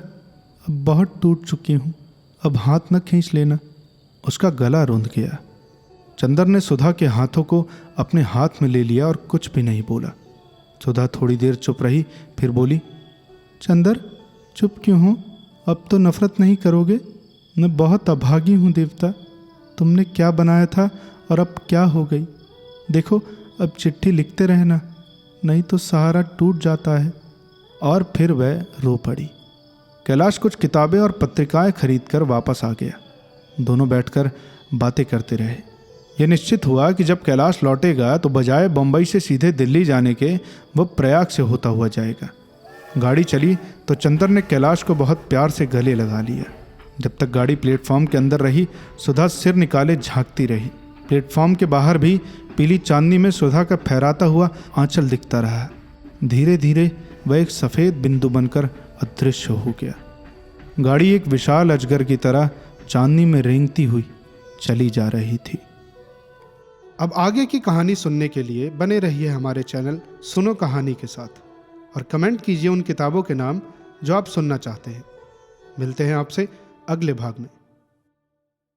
अब बहुत टूट चुकी हूँ, अब हाथ न खींच लेना। उसका गला रूंध गया। चंदर ने सुधा के हाथों को अपने हाथ में ले लिया और कुछ भी नहीं बोला। सुधा थोड़ी देर चुप रही, फिर बोली, चंदर चुप क्यों हो? अब तो नफरत नहीं करोगे? मैं बहुत अभागी हूँ देवता, तुमने क्या बनाया था और अब क्या हो गई। देखो अब चिट्ठी लिखते रहना, नहीं तो सहारा टूट जाता है। और फिर वह रो पड़ी। कैलाश कुछ किताबें और पत्रिकाएं खरीदकर वापस आ गया। दोनों बैठकर बातें करते रहे। यह निश्चित हुआ कि जब कैलाश लौटेगा तो बजाय बम्बई से सीधे दिल्ली जाने के वह प्रयाग से होता हुआ जाएगा। गाड़ी चली तो चंदर ने कैलाश को बहुत प्यार से गले लगा लिया। जब तक गाड़ी प्लेटफॉर्म के अंदर रही, सुधा सिर निकाले झांकती रही। प्लेटफॉर्म के बाहर भी पीली चांदनी में सुधा का फहराता हुआ आंचल दिखता रहा। धीरे धीरे वह एक सफ़ेद बिंदु बनकर अदृश्य हो गया। गाड़ी एक विशाल अजगर की तरह चांदनी में रेंगती हुई चली जा रही थी। अब आगे की कहानी सुनने के लिए बने रहिए हमारे चैनल सुनो कहानी के साथ और कमेंट कीजिए उन किताबों के नाम जो आप सुनना चाहते हैं। मिलते हैं आपसे अगले भाग में।